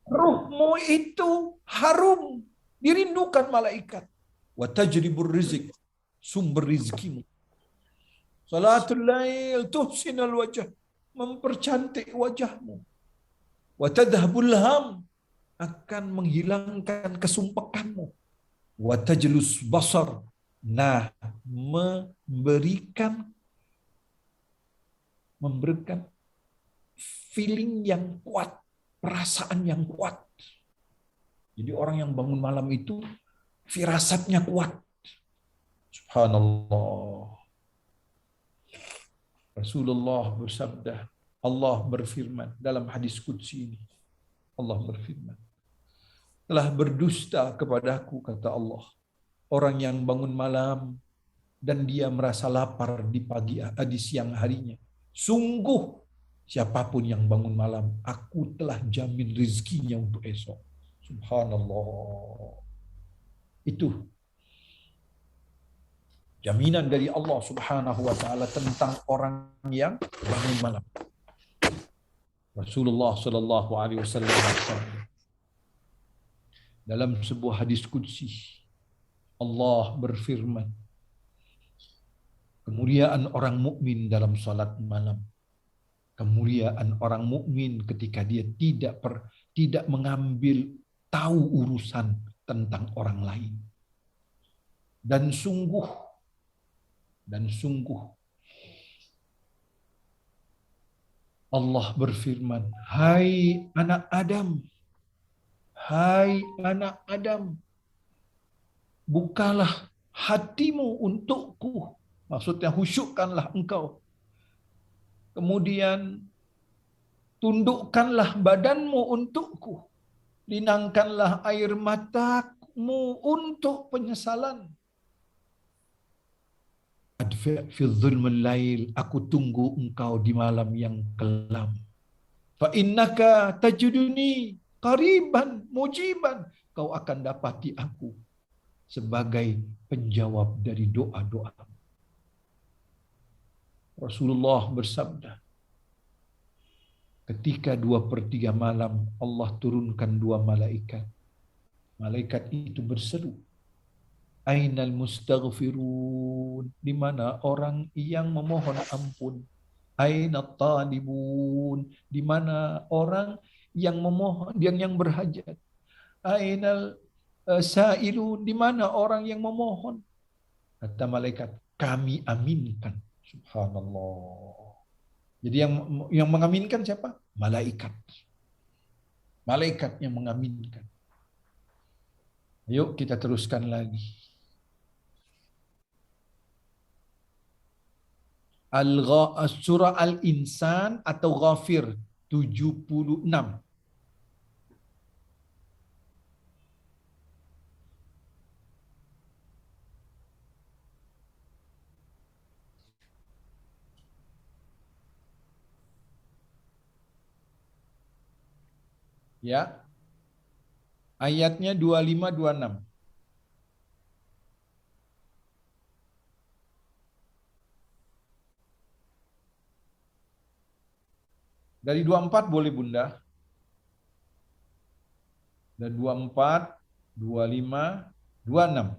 Ruhmu itu harum, dirindukan malaikat. Wa tajribur rizq, sumber rizkimu. Salatul lail tuhsinal wajah, mempercantik wajahmu. Wa tadhhabul ham, akan menghilangkan kesumpekanmu. Wa tajlus basar, nah memberikan feeling yang kuat, perasaan yang kuat. Jadi orang yang bangun malam itu firasatnya kuat. Subhanallah. Rasulullah bersabda, Allah berfirman dalam hadis qudsi ini. Allah berfirman, telah berdusta kepadaku, kata Allah, orang yang bangun malam dan dia merasa lapar di siang harinya. Sungguh siapapun yang bangun malam, aku telah jamin rizkinya untuk esok. Subhanallah. Itu jaminan dari Allah Subhanahu wa taala tentang orang yang bangun malam. Rasulullah sallallahu alaihi wasallam dalam sebuah hadis qudsi, Allah berfirman, kemuliaan orang mukmin dalam salat malam, kemuliaan orang mukmin ketika dia tidak mengambil tahu urusan tentang orang lain. Dan sungguh Allah berfirman, hai anak Adam, bukalah hatimu untukku. Maksudnya khusyukkanlah engkau. Kemudian tundukkanlah badanmu untukku. Linangkanlah air matamu untuk penyesalan. Fi dhulmil lail, aku tunggu engkau di malam yang kelam. Fa innaka tajuduni qariban mujiban, kau akan dapati aku sebagai penjawab dari doa-doa. Rasulullah bersabda, ketika 2/3 malam Allah turunkan 2 malaikat. Malaikat itu berseru, ainal mustaghfirun, di mana orang yang memohon ampun. Ainat talibun, di mana orang yang memohon, yang berhajat. Ainal sailun, di mana orang yang memohon. Kata malaikat, kami aminkan. Subhanallah. Jadi yang mengaminkan siapa? Malaikat. Malaikat yang mengaminkan. Yuk kita teruskan lagi. Surah Al-Insan atau Ghafir 76. Ya. Ayatnya 25-26. Dari 24 boleh Bunda. Dan 24, 25, 26.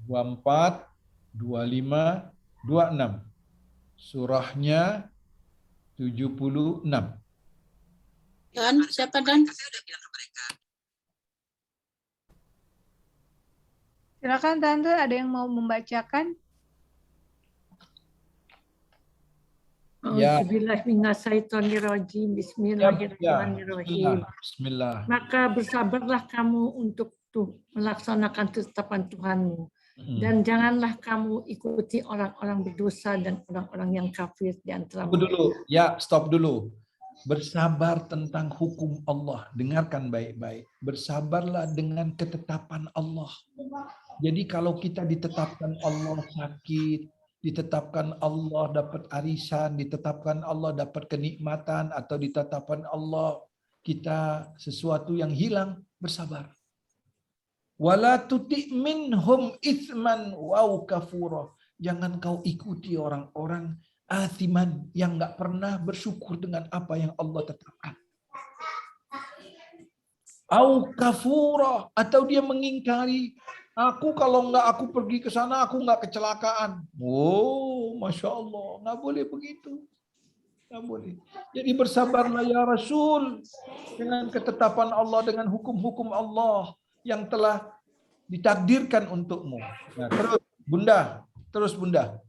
24, 25, 26. Surahnya 76. Dan siapa Dan? Silakan Tante, ada yang mau membacakan? Ya. Bismillahirrahmanirrahim. Bismillahirrahmanirrahim. Ya. Bismillah. Maka bersabarlah kamu untuk melaksanakan ketetapan Tuhanmu. Dan janganlah kamu ikuti orang-orang berdosa dan orang-orang yang kafir di antara Tunggu dulu. Ya, stop dulu. Bersabar tentang hukum Allah. Dengarkan baik-baik. Bersabarlah dengan ketetapan Allah. Jadi kalau kita ditetapkan Allah sakit, ditetapkan Allah dapat arisan, ditetapkan Allah dapat kenikmatan, atau ditetapkan Allah kita sesuatu yang hilang, bersabar. Wala tuti' minhum itsman wa kafura. Jangan kau ikuti orang-orang athiman yang enggak pernah bersyukur dengan apa yang Allah tetapkan. Au kafura, atau dia mengingkari, aku kalau enggak aku pergi ke sana aku enggak kecelakaan. Oh, Masya Allah, enggak boleh begitu. Enggak boleh. Jadi bersabarlah ya Rasul dengan ketetapan Allah, dengan hukum-hukum Allah yang telah ditakdirkan untukmu. Nah, terus Bunda.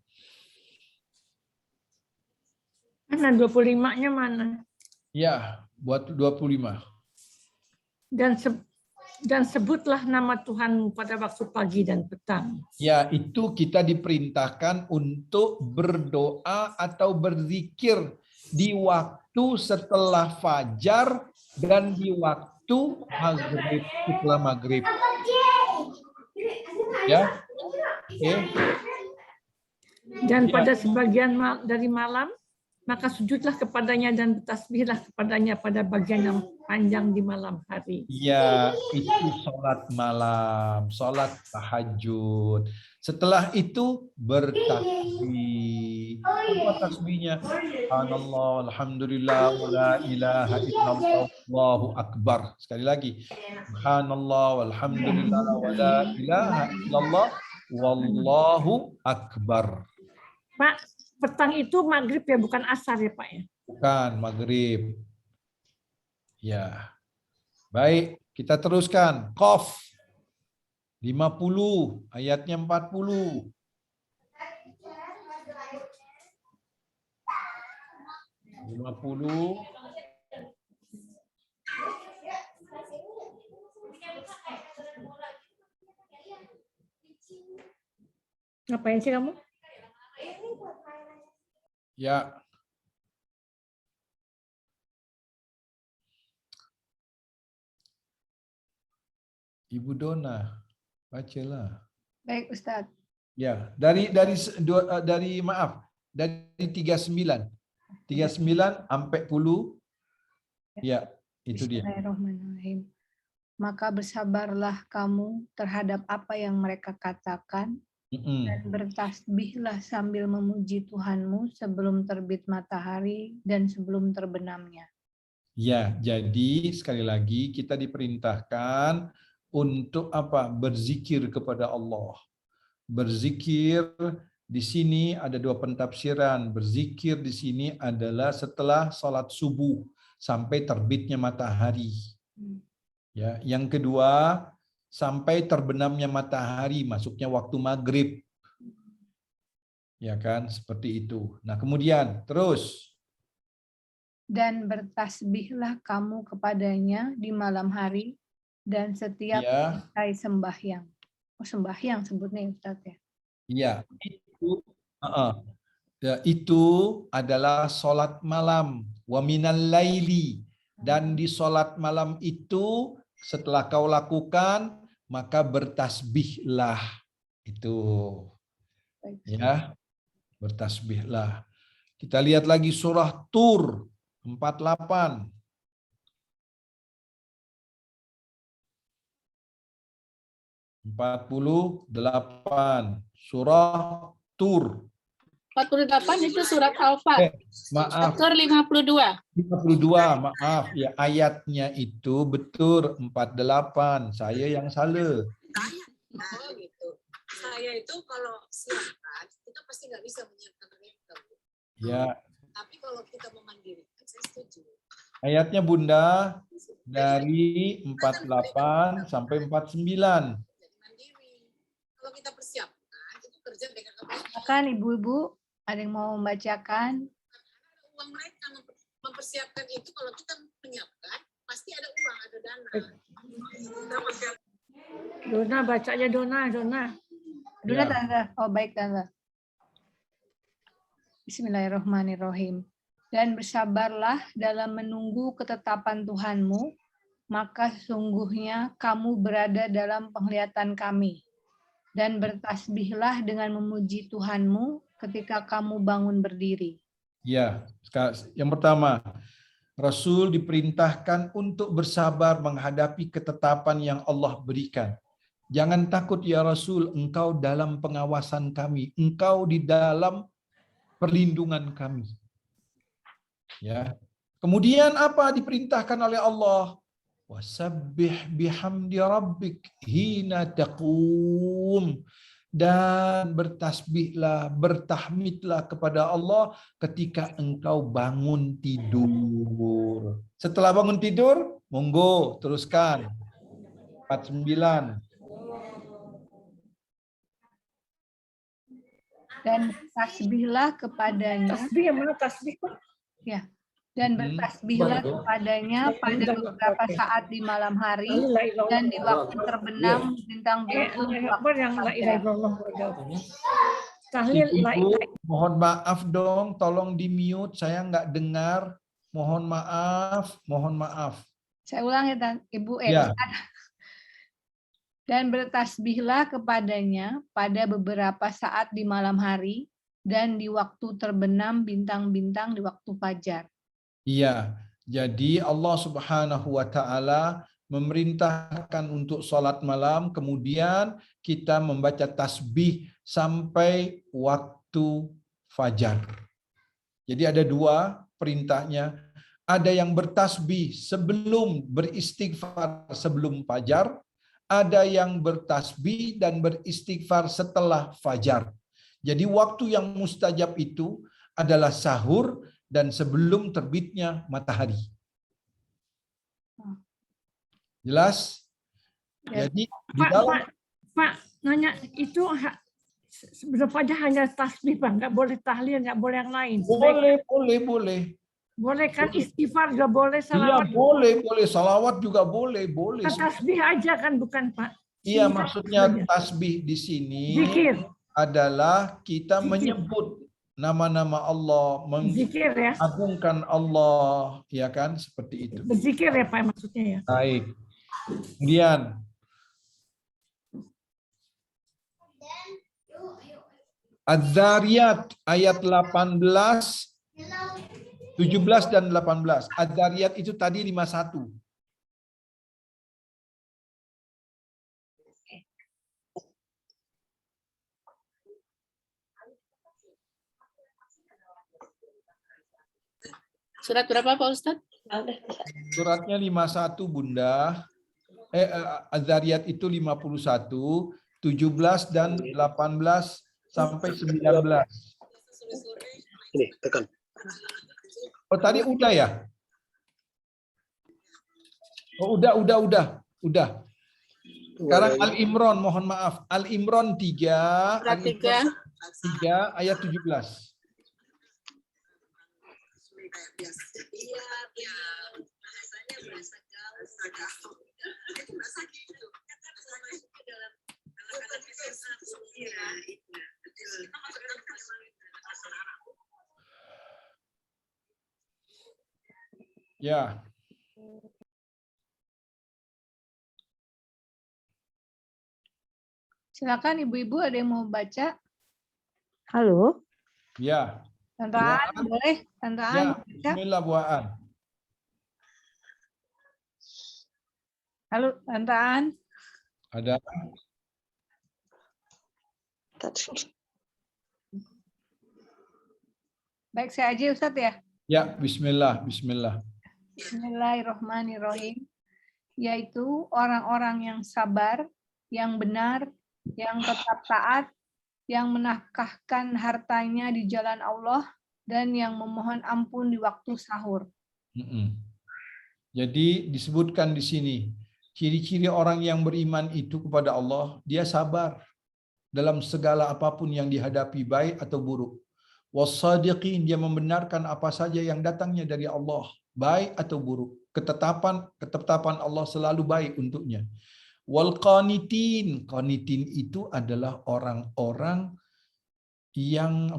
Mana 25-nya mana? Ya, buat 25. Dan sebutlah nama Tuhanmu pada waktu pagi dan petang. Ya, itu kita diperintahkan untuk berdoa atau berzikir di waktu setelah fajar dan di waktu maghrib, setelah maghrib. Ya, oke. Dan pada sebagian dari malam, maka sujudlah kepadanya dan bertasbihlah kepadanya pada bagian yang panjang di malam hari. Ya, itu sholat malam, sholat tahajud. Setelah itu bertasbih. Apa tasbihnya? Subhanallah, alhamdulillah, wa la ilaha illallah, Allahu akbar. Sekali lagi. Subhanallah, walhamdulillah, wa la ilaha illallah, wallahu akbar. Pak, petang itu maghrib ya, bukan asar ya Pak ya? Bukan, maghrib. Ya. Baik, kita teruskan. Qaf 50, ayatnya 40. Ngapain sih kamu? Ya. Ibu Dona, bacalah. Baik, Ustadz. Ya, dari 39 sampai 10. Ya, itu dia. Bismillahirrahmanirrahim. Maka bersabarlah kamu terhadap apa yang mereka katakan, dan bertasbihlah sambil memuji Tuhanmu sebelum terbit matahari dan sebelum terbenamnya. Ya, jadi sekali lagi kita diperintahkan untuk apa? Berzikir kepada Allah. Berzikir di sini ada dua pentafsiran. Berzikir di sini adalah setelah sholat subuh sampai terbitnya matahari. Ya, yang kedua sampai terbenamnya matahari, masuknya waktu maghrib. Ya kan, seperti itu. Nah, kemudian terus. Dan bertasbihlah kamu kepadanya di malam hari dan setiap selesai sembahyang. Oh, sembahyang sebutnya Ustaz ya? Iya, itu adalah sholat malam. Wa minal laili. Dan di sholat malam itu setelah kau lakukan, maka bertasbihlah. Itu. Ya, bertasbihlah. Kita lihat lagi surah Tur 48. Surah Tur. 48 itu surat Al-Fat. Maaf. Tur 52. 52, maaf. Ya, ayatnya itu betul 48. Saya yang salah. Oh gitu. Saya itu kalau siapkan, kita pasti nggak bisa menyiapkan mereka. Ya. Tapi kalau kita memandirikan, saya setuju. Ayatnya Bunda dari 48 sampai 49. Kalau kita persiapkan, itu kerja dengan Kan ibu-ibu, ada yang mau membacakan? Uang mereka mempersiapkan itu, kalau kita menyiapkan, pasti ada uang, ada dana. Dona, baca aja Dona. Dona, Tante. Oh, baik, Tante. Bismillahirrahmanirrahim. Dan bersabarlah dalam menunggu ketetapan Tuhanmu, maka sungguhnya kamu berada dalam penglihatan kami. Dan bertasbihlah dengan memuji Tuhanmu ketika kamu bangun berdiri. Ya, yang pertama, Rasul diperintahkan untuk bersabar menghadapi ketetapan yang Allah berikan. Jangan takut ya Rasul, engkau dalam pengawasan kami, engkau di dalam perlindungan kami. Ya. Kemudian apa diperintahkan oleh Allah? Wasabbih bihamdi rabbik hina taqum. Dan bertasbihlah, bertahmidlah kepada Allah ketika engkau bangun tidur. Setelah bangun tidur, monggo teruskan. 49. Dan bertasbihlah kepadanya. Tasbih yang mana tasbih Pak? Ya. Dan bertasbihlah kepadanya pada beberapa saat di malam hari dan di waktu terbenam bintang-bintang di waktu fajar. Tahlil la Ibu, ilaha. mohon maaf dong, tolong di mute, saya nggak dengar. Mohon maaf, mohon maaf. Saya ulang ya, Ibu. Ya. Dan bertasbihlah kepadanya pada beberapa saat di malam hari dan di waktu terbenam bintang-bintang di waktu fajar. Iya, jadi Allah Subhanahu wa Ta'ala memerintahkan untuk sholat malam, kemudian kita membaca tasbih sampai waktu fajar. Jadi ada dua perintahnya. Ada yang bertasbih sebelum beristighfar sebelum fajar, ada yang bertasbih dan beristighfar setelah fajar. Jadi waktu yang mustajab itu adalah sahur dan sebelum terbitnya matahari. Jelas? Ya. Jadi di dalam Pak, nanya itu sebelum fajar hanya tasbih Pak, nggak boleh tahlil, nggak boleh yang lain. boleh. Boleh kan istighfar juga boleh, Iya, salawat. boleh. Salawat juga boleh. Tasbih aja kan bukan Pak? Iya, maksudnya tasbih di sini Zikir. adalah kita Zikir. menyebut nama-nama Allah, Zikir ya. mengagungkan Allah, ya kan, seperti itu. Berzikir ya Pak maksudnya ya. Baik. Kemudian Az-Zariyat ayat 18, 17 dan 18. Az-Zariyat itu tadi 51. Surat berapa Pak Ustadz? Suratnya 51 Bunda. Az-Zariyat itu 51, 17 dan 18 sampai 19. Ini tekan. Oh tadi udah ya? Oh udah. Sekarang Al-Imran, mohon maaf. Al-Imran 3, Surat 3. ayat 17. Ya. Silakan ibu-ibu, ada yang mau baca? Halo. Ya. Tante Aan, boleh? Tante Aan, Ya, baca? bismillah Bu Aan. Halo, Tante Aan. Ada. Baik, saya aja Ustadz ya. Ya, bismillah. Bismillahirrahmanirrahim. Yaitu orang-orang yang sabar, yang benar, yang tetap taat, yang menafkahkan hartanya di jalan Allah, dan yang memohon ampun di waktu sahur. Jadi disebutkan di sini, ciri-ciri orang yang beriman itu kepada Allah, dia sabar dalam segala apapun yang dihadapi, baik atau buruk. Wassadiqin, dia membenarkan apa saja yang datangnya dari Allah, baik atau buruk. Ketetapan Allah selalu baik untuknya. Wal qanitin, qanitin itu adalah orang-orang yang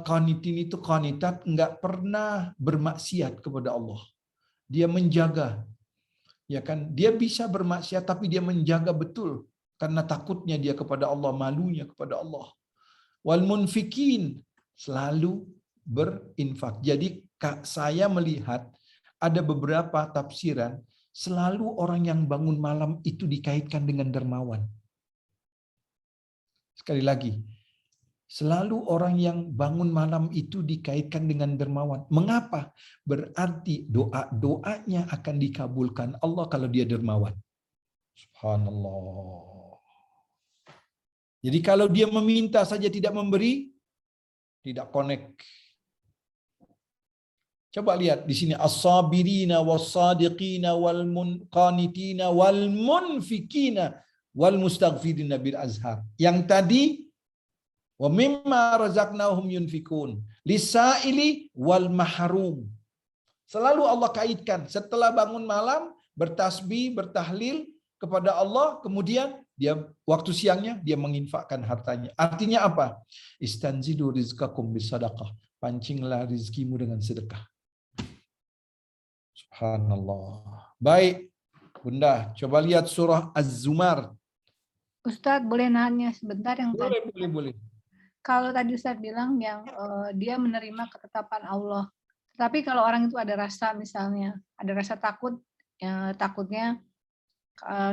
qanitin itu qanitat, enggak pernah bermaksiat kepada Allah. Dia menjaga, ya kan? Dia bisa bermaksiat tapi dia menjaga betul karena takutnya dia kepada Allah, malunya kepada Allah. Wal munfikin, selalu berinfak. Jadi saya melihat ada beberapa tafsiran, selalu orang yang bangun malam itu dikaitkan dengan dermawan. Sekali lagi, Selalu orang yang bangun malam itu dikaitkan dengan dermawan. Mengapa? Berarti doa-doanya akan dikabulkan Allah kalau dia dermawan. Subhanallah. Jadi kalau dia meminta saja tidak memberi, tidak connect. Coba lihat di sini as-sabirina was-sadiqina wal munqanitina wal munfikina wal mustaghfirina bil azhar. Yang tadi wa mimma razaqnahum yunfikun lisaili wal mahrum. Selalu Allah kaitkan setelah bangun malam bertasbih, bertahlil kepada Allah, kemudian dia waktu siangnya dia menginfakkan hartanya. Artinya apa? Istanzilu rizqakum bisadaqah. Pancinglah rizkimu dengan sedekah. Subhanallah. Baik, Bunda, coba lihat surah Az-Zumar. Ustadz, boleh nanya sebentar yang tadi? Boleh. Kalau tadi Ustadz bilang yang dia menerima ketetapan Allah. Tapi kalau orang itu ada rasa, misalnya ada rasa takut, takutnya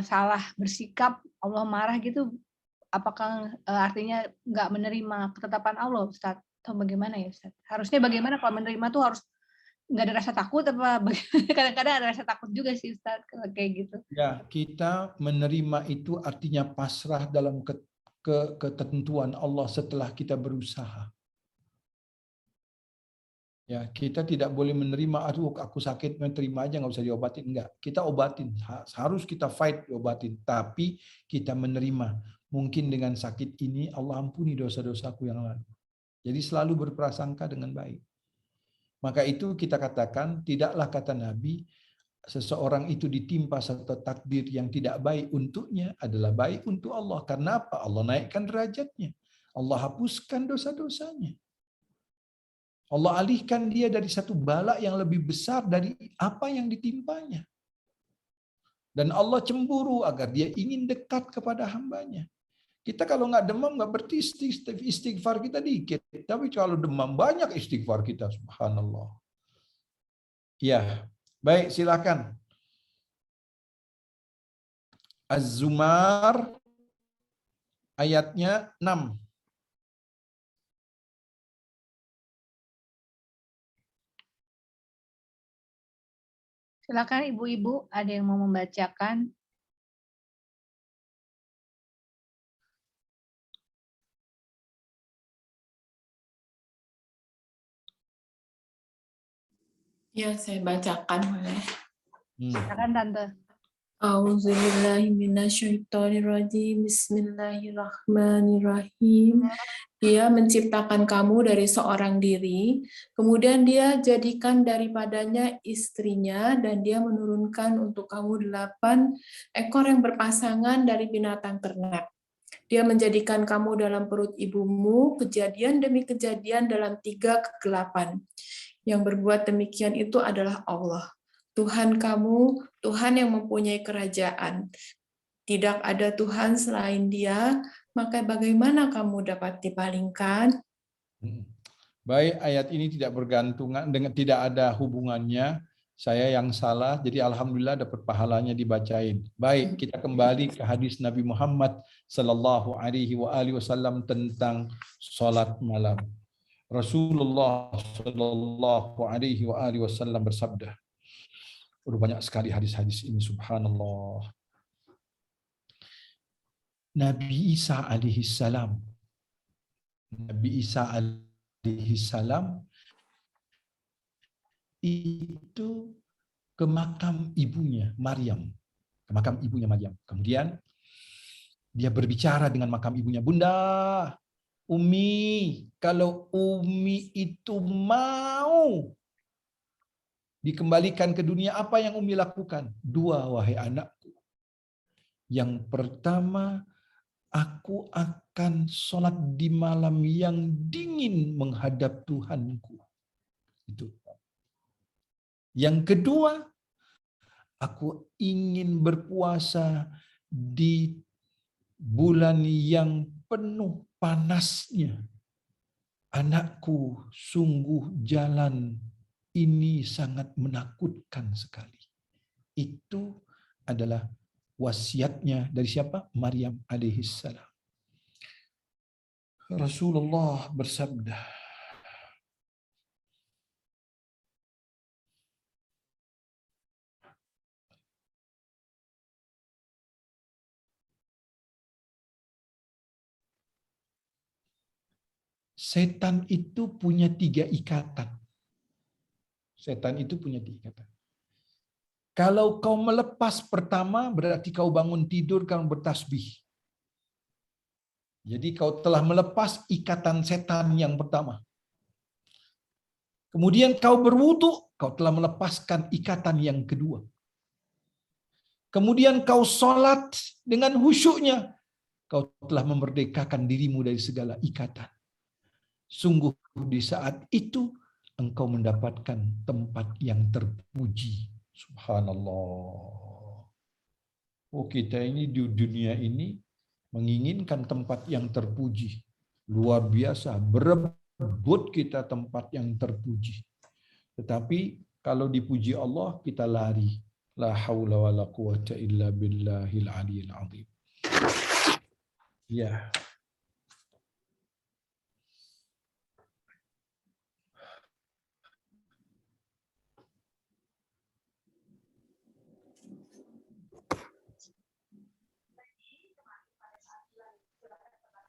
salah bersikap, Allah marah gitu, apakah artinya nggak menerima ketetapan Allah, Ustadz? Atau bagaimana ya, Ustadz? Harusnya bagaimana kalau menerima tuh harus nggak ada rasa takut apa? Kadang-kadang ada rasa takut juga sih, Ustadz, kayak gitu. Ya, kita menerima itu artinya pasrah dalam ketentuan Allah setelah kita berusaha. Ya, kita tidak boleh menerima, aduh aku sakit, menerima aja nggak usah diobatin, enggak. Kita obatin, harus kita fight diobatin, tapi kita menerima. Mungkin dengan sakit ini Allah ampuni dosa-dosaku yang lalu. Jadi selalu berprasangka dengan baik. Maka itu kita katakan, tidaklah kata Nabi, seseorang itu ditimpa satu takdir yang tidak baik untuknya adalah baik untuk Allah. Karena apa? Allah naikkan derajatnya. Allah hapuskan dosa-dosanya. Allah alihkan dia dari satu bala yang lebih besar dari apa yang ditimpanya. Dan Allah cemburu agar dia ingin dekat kepada hambanya. Kita kalau nggak demam nggak berarti istighfar kita dikit. Tapi kalau demam banyak istighfar kita, subhanallah. Ya, baik silakan. Az-Zumar ayatnya 6. Silakan ibu-ibu, ada yang mau membacakan? Ya, saya bacakan boleh. Silakan Tante. Auzubillahiminasyaitonirrajim. Bismillahirrahmanirrahim. Dia menciptakan kamu dari seorang diri, kemudian dia jadikan daripadanya istrinya, dan dia menurunkan untuk kamu 8 ekor yang berpasangan dari binatang ternak. Dia menjadikan kamu dalam perut ibumu, kejadian demi kejadian dalam 3 kegelapan. Yang berbuat demikian itu adalah Allah. Tuhan kamu, Tuhan yang mempunyai kerajaan. Tidak ada Tuhan selain Dia, maka bagaimana kamu dapat dipalingkan? Baik, ayat ini tidak bergantungan dengan, tidak ada hubungannya. Saya yang salah, jadi alhamdulillah dapat pahalanya dibacain. Baik, kita kembali ke hadis Nabi Muhammad sallallahu alaihi wasallam tentang salat malam. Rasulullah sallallahu alaihi wasallam bersabda. Banyak sekali hadis-hadis ini, subhanallah. Nabi Isa alaihissalam. Nabi Isa alaihissalam itu ke makam ibunya Maryam. Ke makam ibunya Maryam. Kemudian dia berbicara dengan makam ibunya, Bunda, Umi, kalau Umi itu mau dikembalikan ke dunia, apa yang Umi lakukan? 2, wahai anakku. Yang pertama, aku akan sholat di malam yang dingin menghadap Tuhanku. Itu. Yang kedua, aku ingin berpuasa di bulan yang penuh panasnya. Anakku, sungguh jalan ini sangat menakutkan sekali. Itu adalah wasiatnya dari siapa? Maryam alaihissalam. Rasulullah bersabda, setan itu punya 3 ikatan. Setan itu punya 3 ikatan. Kalau kau melepas pertama, berarti kau bangun tidur, kau bertasbih. Jadi kau telah melepas ikatan setan yang pertama. Kemudian kau berwudu, kau telah melepaskan ikatan yang kedua. Kemudian kau sholat dengan khusyuknya, kau telah memerdekakan dirimu dari segala ikatan. Sungguh di saat itu engkau mendapatkan tempat yang terpuji. Subhanallah. Oh, kita ini di dunia ini menginginkan tempat yang terpuji. Luar biasa, berebut kita tempat yang terpuji. Tetapi kalau dipuji Allah, kita lari. La haula wa la quwata illa billahil aliyil azim. Ya.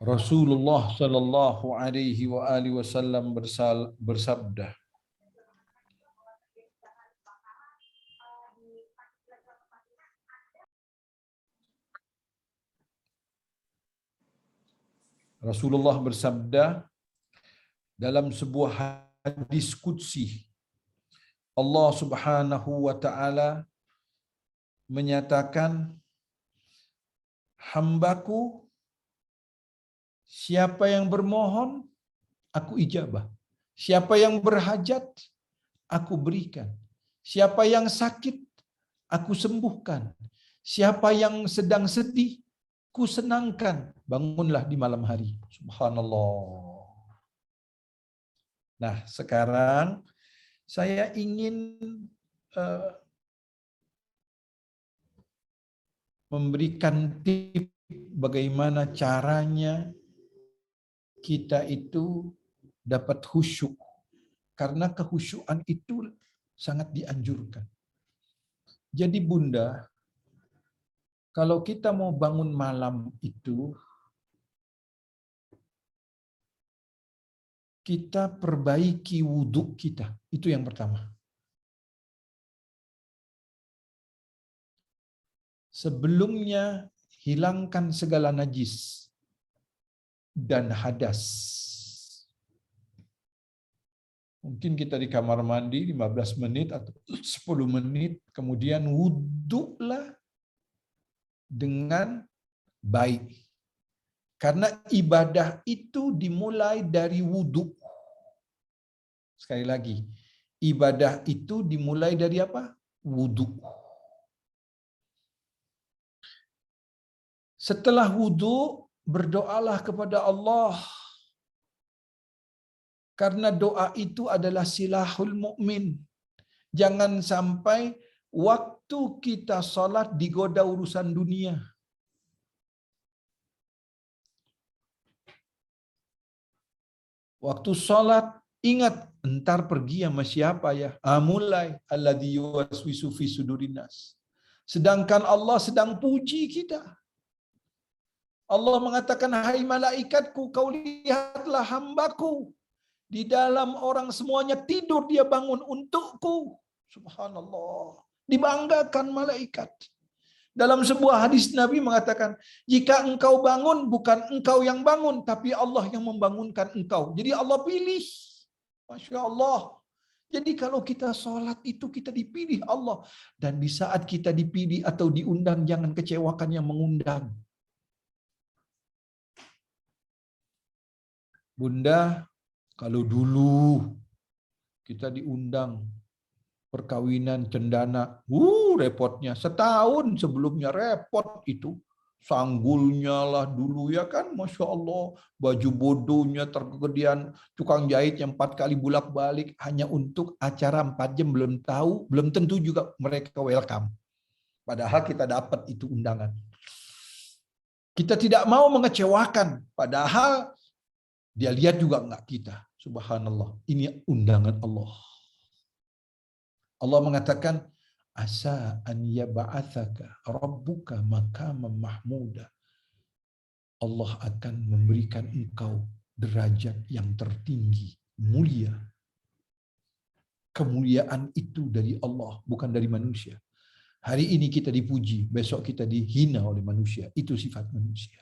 Rasulullah sallallahu alaihi wa alihi wasallam bersabda, Rasulullah bersabda dalam sebuah hadis qudsi, Allah Subhanahu wa taala menyatakan, hambaku, siapa yang bermohon, aku ijabah. Siapa yang berhajat, aku berikan. Siapa yang sakit, aku sembuhkan. Siapa yang sedang sedih, ku senangkan. Bangunlah di malam hari. Subhanallah. Nah, sekarang saya ingin memberikan tips bagaimana caranya kita itu dapat khusyuk. Karena kehusyukan itu sangat dianjurkan. Jadi Bunda, kalau kita mau bangun malam itu, kita perbaiki wudhu kita. Itu yang pertama. Sebelumnya, hilangkan segala najis dan hadas. Mungkin kita di kamar mandi 15 menit atau 10 menit, kemudian wudhulah dengan baik. Karena ibadah itu dimulai dari wudhu. Sekali lagi, ibadah itu dimulai dari apa? Wudhu. Setelah wudhu, berdoalah kepada Allah. Karena doa itu adalah silahul mukmin. Jangan sampai waktu kita sholat digoda urusan dunia. Waktu sholat, ingat, entar pergi sama siapa ya? Mulai. Alladzi yuwaswisu fi sudurinas. Sedangkan Allah sedang puji kita. Allah mengatakan, hai malaikatku, kau lihatlah hambaku. Di dalam orang semuanya tidur, dia bangun untukku. Subhanallah. Dibanggakan malaikat. Dalam sebuah hadis Nabi mengatakan, jika engkau bangun, bukan engkau yang bangun, tapi Allah yang membangunkan engkau. Jadi Allah pilih. Masya Allah. Jadi kalau kita sholat itu kita dipilih Allah. Dan di saat kita dipilih atau diundang, jangan kecewakan yang mengundang. Bunda, kalau dulu kita diundang perkawinan cendana, repotnya. Setahun sebelumnya repot itu. Sanggulnya lah dulu ya kan, Masya Allah. Baju bodohnya terkegedean, tukang jahit yang 4 kali bolak-balik hanya untuk acara 4 jam, belum tahu, belum tentu juga mereka welcome. Padahal kita dapat itu undangan. Kita tidak mau mengecewakan, padahal Dia lihat juga enggak kita. Subhanallah. Ini undangan Allah. Allah mengatakan, asa an yab'atsaka rabbuka maqaman mahmuda. Allah akan memberikan engkau derajat yang tertinggi, mulia. Kemuliaan itu dari Allah, bukan dari manusia. Hari ini kita dipuji, besok kita dihina oleh manusia. Itu sifat manusia.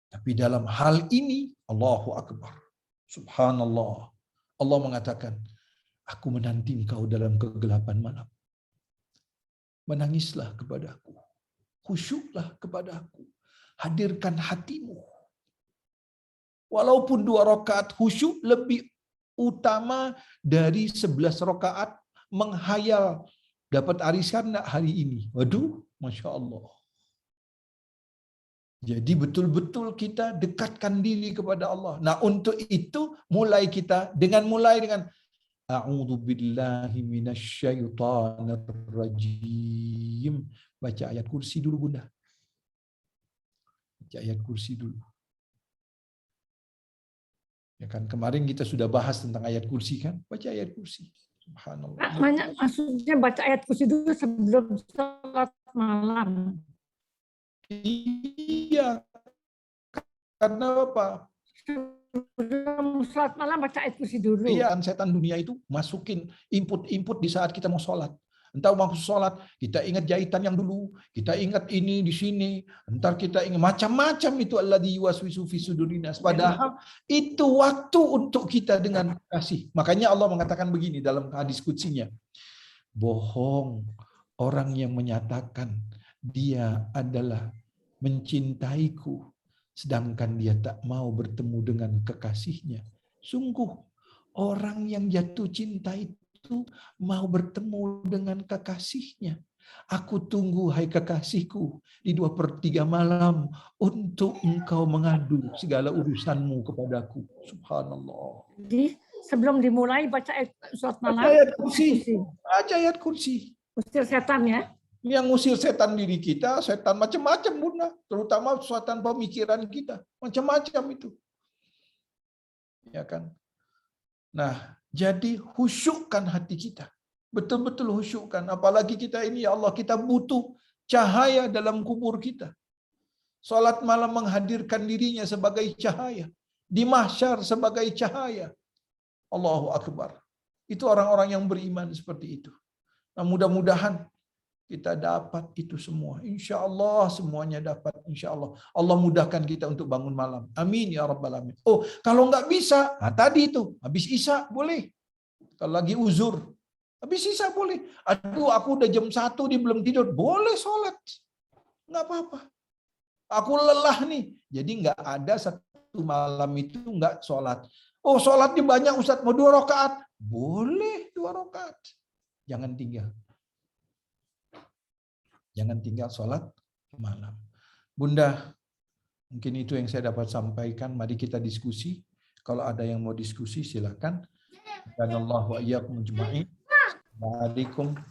Tapi dalam hal ini, Allahu Akbar. Subhanallah. Allah mengatakan, aku menanti engkau dalam kegelapan malam. Menangislah kepadaku. Khusyuklah kepadaku. Hadirkan hatimu. Walaupun 2 rakaat khusyuk lebih utama dari 11 rakaat menghayal dapat arisan enggak hari ini. Waduh, Masya Allah. Jadi betul-betul kita dekatkan diri kepada Allah. Nah, untuk itu mulai dengan A'udzu billahi minasyaitonir rajim. Baca ayat kursi dulu, Bunda. Baca ayat kursi dulu. Ya kan, kemarin kita sudah bahas tentang ayat kursi kan? Baca ayat kursi. Subhanallah. Maksudnya baca ayat kursi dulu sebelum sholat malam. Iya. Karena apa? Sebelum sholat malam baca ayat kursi dulu. Iya, setan dunia itu masukin input-input di saat kita mau sholat. Entar mau sholat, kita ingat jahitan yang dulu, kita ingat ini di sini, entar kita ingat macam-macam itu alladzi yuwaswisu fi sudurin nas. Padahal itu waktu untuk kita dengan kasih. Makanya Allah mengatakan begini dalam hadis qudsinya. Bohong orang yang menyatakan dia adalah mencintaiku, sedangkan dia tak mau bertemu dengan kekasihnya. Sungguh, orang yang jatuh cinta itu mau bertemu dengan kekasihnya. Aku tunggu, hai kekasihku, di 2/3 malam untuk engkau mengadu segala urusanmu kepadaku. Subhanallah. Jadi sebelum dimulai baca ayat sholat malam. Baca ayat kursi. Baca ayat kursi. Usir setan ya. Yang ngusir setan diri kita, setan macam-macam, Bunda. Terutama setan pemikiran kita. Macam-macam itu. Ya kan? Nah, jadi khusyukkan hati kita. Betul-betul khusyukkan. Apalagi kita ini, ya Allah, kita butuh cahaya dalam kubur kita. Salat malam menghadirkan dirinya sebagai cahaya. Di mahsyar sebagai cahaya. Allahu Akbar. Itu orang-orang yang beriman seperti itu. Nah, mudah-mudahan kita dapat itu semua. Insya Allah semuanya dapat. Insya Allah. Allah mudahkan kita untuk bangun malam. Amin ya Rabbal Alamin. Oh, kalau nggak bisa, nah tadi itu, habis Isya boleh. Kalau lagi uzur, habis Isya boleh. Aduh, aku udah jam 1 nih belum tidur. Boleh sholat. Nggak apa-apa. Aku lelah nih. Jadi nggak ada satu malam itu nggak sholat. Oh, sholatnya banyak Ustaz, mau 2 rakaat. Boleh 2 rakaat. Jangan tinggal. Jangan tinggal sholat malam. Bunda, mungkin itu yang saya dapat sampaikan. Mari kita diskusi. Kalau ada yang mau diskusi, silakan. Dan Allah wa iyyakum ajma'in. Waalaikumsalam.